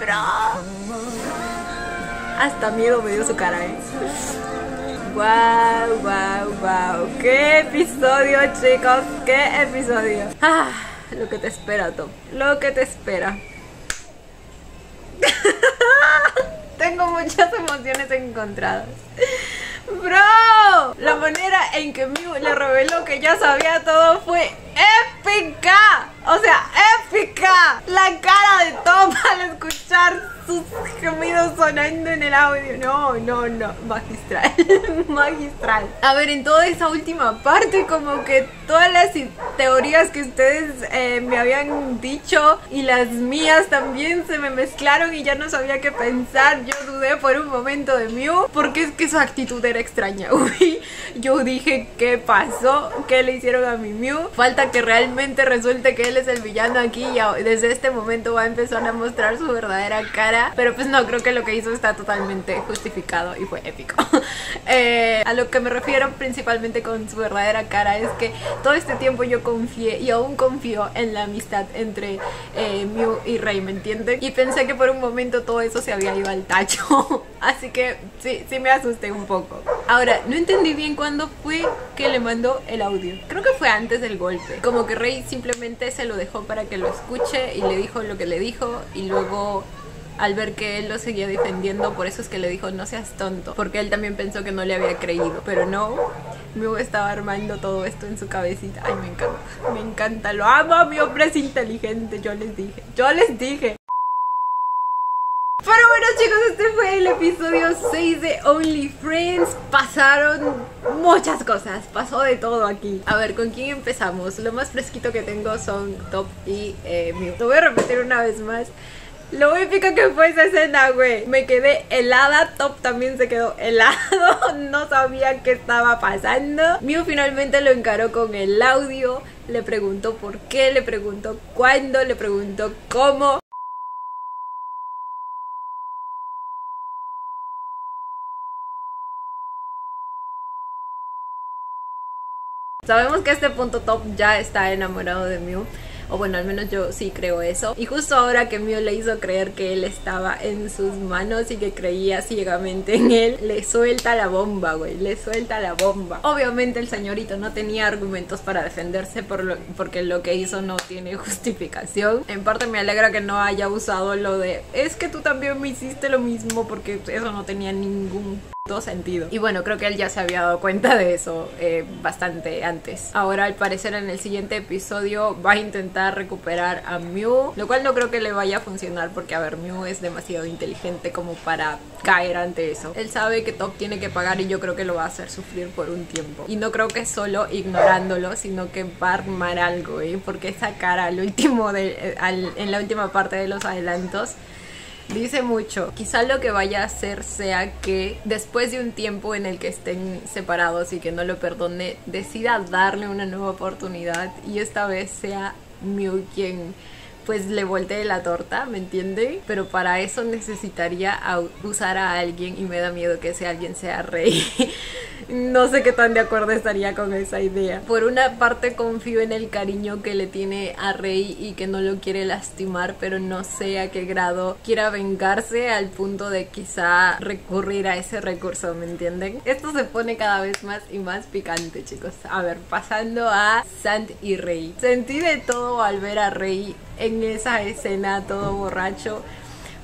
Bro. Hasta miedo me dio su cara, Wow, wow, wow. ¡Qué episodio, chicos! ¡Qué episodio! Ah, lo que te espera, Tom. Lo que te espera. Tengo muchas emociones encontradas. ¡Bro! La manera en que Miu le reveló que ya sabía todo fue épica. O sea, épica. La cara de Tom al escuchar sus gemidos sonando en el audio. No, no, no. Magistral. Magistral. A ver, en toda esa última parte, como que todas las teorías que ustedes me habían dicho y las mías también se me mezclaron y ya no sabía qué pensar. Yo dudé por un momento de Miu porque es que su actitud era extraña. Uy, yo dije, ¿qué pasó? ¿Qué le hicieron a mi Miu? Falta que realmente resulte que él es el villano aquí y desde este momento va a empezar a mostrar su verdadera cara. Pero pues no, creo que lo que hizo está totalmente justificado y fue épico. A lo que me refiero principalmente con su verdadera cara es que todo este tiempo yo confié y aún confío en la amistad entre Miu y Rey, ¿me entienden? Y pensé que por un momento todo eso se había ido al tacho. Así que sí me asusté un poco. Ahora, no entendí bien cuándo fue que le mandó el audio. Creo que fue antes del golpe. Como que Rey simplemente se lo dejó para que lo escuche y le dijo lo que le dijo y luego al ver que él lo seguía defendiendo, por eso es que le dijo no seas tonto, porque él también pensó que no le había creído, pero no, Miu estaba armando todo esto en su cabecita. Ay, me encanta, lo amo, mi hombre es inteligente, yo les dije. Pero bueno chicos, este fue el episodio 6 de Only Friends. Pasaron muchas cosas, pasó de todo aquí. A ver, ¿con quién empezamos? Lo más fresquito que tengo son Top y Mew. Lo voy a repetir una vez más. Lo épico que fue esa escena, güey. Me quedé helada, Top también se quedó helado. No sabía qué estaba pasando. Mew finalmente lo encaró con el audio. Le preguntó por qué, le preguntó cuándo, le preguntó cómo. Sabemos que a este punto Top ya está enamorado de Mew. O bueno, al menos yo sí creo eso. Y justo ahora que Mew le hizo creer que él estaba en sus manos y que creía ciegamente en él, le suelta la bomba, güey. Le suelta la bomba. Obviamente el señorito no tenía argumentos para defenderse porque lo que hizo no tiene justificación. En parte me alegra que no haya usado lo de es que tú también me hiciste lo mismo, porque eso no tenía ningún sentido. Y bueno, creo que él ya se había dado cuenta de eso bastante antes. Ahora al parecer en el siguiente episodio va a intentar recuperar a Mew, lo cual no creo que le vaya a funcionar porque a ver, Mew es demasiado inteligente como para caer ante eso. Él sabe que Top tiene que pagar y yo creo que lo va a hacer sufrir por un tiempo. Y no creo que solo ignorándolo, sino que va a armar algo, porque esa cara al último en la última parte de los adelantos dice mucho. Quizá lo que vaya a hacer sea que después de un tiempo en el que estén separados y que no lo perdone, decida darle una nueva oportunidad y esta vez sea Mew quien pues le voltee la torta, ¿me entienden? Pero para eso necesitaría usar a alguien y me da miedo que ese alguien sea Rey. No sé qué tan de acuerdo estaría con esa idea. Por una parte confío en el cariño que le tiene a Rey y que no lo quiere lastimar, pero no sé a qué grado quiera vengarse al punto de quizá recurrir a ese recurso, ¿me entienden? Esto se pone cada vez más y más picante, chicos. A ver, pasando a Sant y Rey. Sentí de todo al ver a Rey en esa escena todo borracho.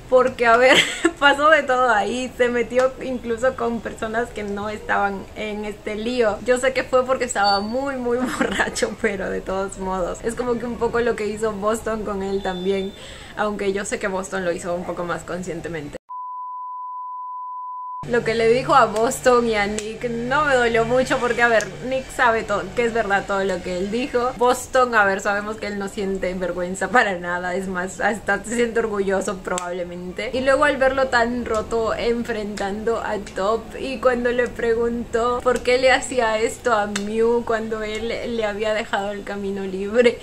Porque, a ver, pasó de todo ahí. Se metió incluso con personas que no estaban en este lío. Yo sé que fue porque estaba muy borracho, pero de todos modos es como que un poco lo que hizo Boston con él también. Aunque yo sé que Boston lo hizo un poco más conscientemente. Lo que le dijo a Boston y a Nick no me dolió mucho porque, a ver, Nick sabe todo, que es verdad todo lo que él dijo. Boston, a ver, sabemos que él no siente vergüenza para nada, es más, hasta se siente orgulloso probablemente. Y luego al verlo tan roto enfrentando a Top y cuando le preguntó por qué le hacía esto a Mew cuando él le había dejado el camino libre,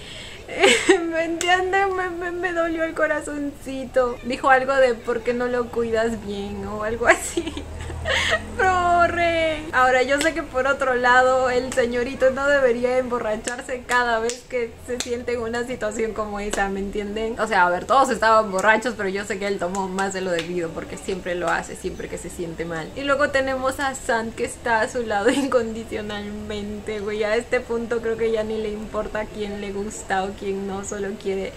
¿me entienden? Me dolió el corazoncito. Dijo algo de ¿por qué no lo cuidas bien? O algo así. Pero Rey. Ahora yo sé que por otro lado el señorito no debería emborracharse cada vez que se siente en una situación como esa, ¿me entienden? O sea, a ver, todos estaban borrachos, pero yo sé que él tomó más de lo debido porque siempre lo hace, siempre que se siente mal. Y luego tenemos a Sant que está a su lado incondicionalmente, güey. A este punto creo que ya ni le importa a quién le gusta o quién no, solo quiere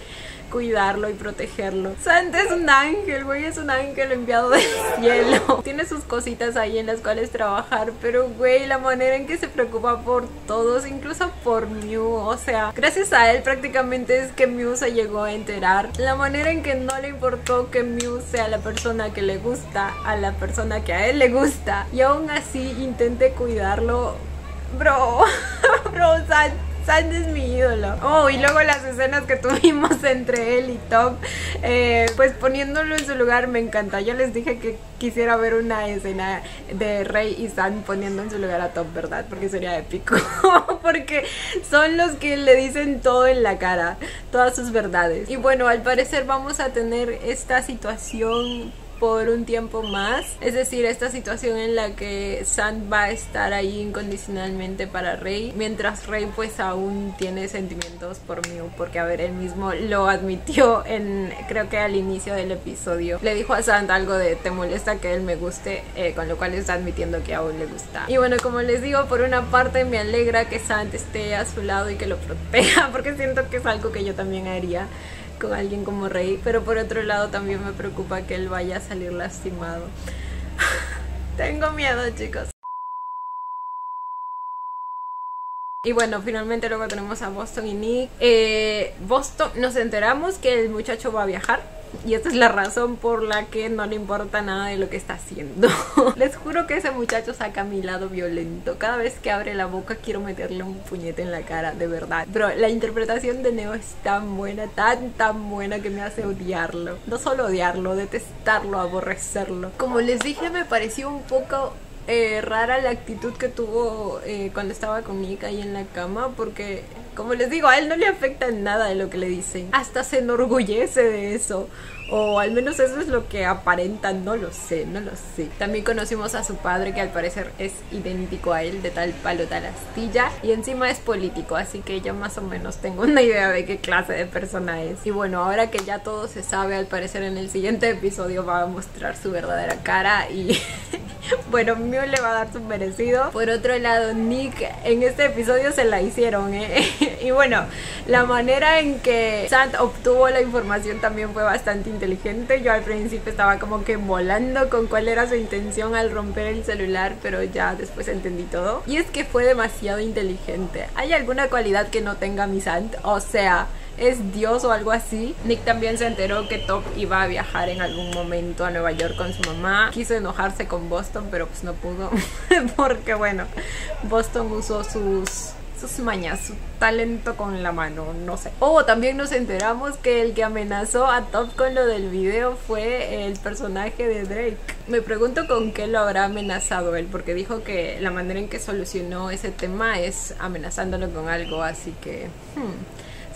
cuidarlo y protegerlo. Sant es un ángel, güey, es un ángel enviado del cielo. Tiene sus cositas ahí en las cuales trabajar, pero güey, la manera en que se preocupa por todos, incluso por Mew, o sea, gracias a él prácticamente es que Mew se llegó a enterar. La manera en que no le importó que Mew sea la persona que le gusta a la persona que a él le gusta y aún así intente cuidarlo. Bro, Sant es mi ídolo. Oh, y luego las escenas que tuvimos entre él y Top, pues poniéndolo en su lugar me encanta. Yo les dije que quisiera ver una escena de Rey y Sant poniendo en su lugar a Top, ¿verdad? Porque sería épico. Porque son los que le dicen todo en la cara, todas sus verdades. Y bueno, al parecer vamos a tener esta situación por un tiempo más, es decir, esta situación en la que Sant va a estar ahí incondicionalmente para Rey, mientras Rey pues aún tiene sentimientos por Mew, porque a ver, él mismo lo admitió creo que al inicio del episodio, le dijo a Sant algo de ¿te molesta que él me guste? Con lo cual está admitiendo que aún le gusta. Y bueno, como les digo, por una parte me alegra que Sant esté a su lado y que lo proteja, porque siento que es algo que yo también haría con alguien como Rey, pero por otro lado también me preocupa que él vaya a salir lastimado. Tengo miedo, chicos. Y bueno, finalmente luego tenemos a Boston y Nick. Boston, nos enteramos que el muchacho va a viajar. y esta es la razón por la que no le importa nada de lo que está haciendo. Les juro que ese muchacho saca mi lado violento. Cada vez que abre la boca quiero meterle un puñete en la cara, de verdad. Pero la interpretación de Neo es tan buena, tan buena, que me hace odiarlo. No solo odiarlo, detestarlo, aborrecerlo. Como les dije, me pareció un poco rara la actitud que tuvo cuando estaba con Nick ahí en la cama, porque como les digo, a él no le afecta nada de lo que le dicen, hasta se enorgullece de eso, o al menos eso es lo que aparenta, no lo sé. También conocimos a su padre, que al parecer es idéntico a él, de tal palo tal astilla, y encima es político, así que ya más o menos tengo una idea de qué clase de persona es. Y bueno, ahora que ya todo se sabe, al parecer en el siguiente episodio va a mostrar su verdadera cara y bueno, Mew le va a dar su merecido. Por otro lado, Nick en este episodio se la hicieron, y bueno, la manera en que Sant obtuvo la información también fue bastante inteligente. Yo al principio estaba como que volando con cuál era su intención al romper el celular, pero ya después entendí todo. Y es que fue demasiado inteligente. ¿Hay alguna cualidad que no tenga mi Sant? O sea, ¿es Dios o algo así? Nick también se enteró que Top iba a viajar en algún momento a Nueva York con su mamá. Quiso enojarse con Boston, pero pues no pudo porque bueno, Boston usó sus mañas, su talento con la mano, no sé. También nos enteramos que el que amenazó a Top con lo del video fue el personaje de Drake. Me pregunto con qué lo habrá amenazado él, porque dijo que la manera en que solucionó ese tema es amenazándolo con algo, así que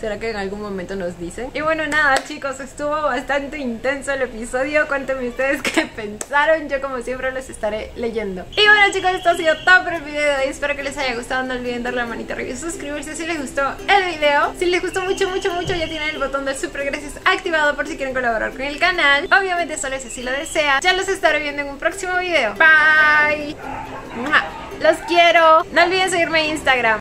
¿será que en algún momento nos dicen? Y bueno, nada chicos, estuvo bastante intenso el episodio. Cuéntenme ustedes qué pensaron. Yo como siempre los estaré leyendo. Y bueno chicos, esto ha sido todo por el video de hoy. Espero que les haya gustado. No olviden darle la manita arriba y suscribirse si les gustó el video. Si les gustó mucho, ya tienen el botón del super gracias activado por si quieren colaborar con el canal. Obviamente solo si así lo desean. Ya los estaré viendo en un próximo video. Bye. Los quiero. No olviden seguirme en Instagram.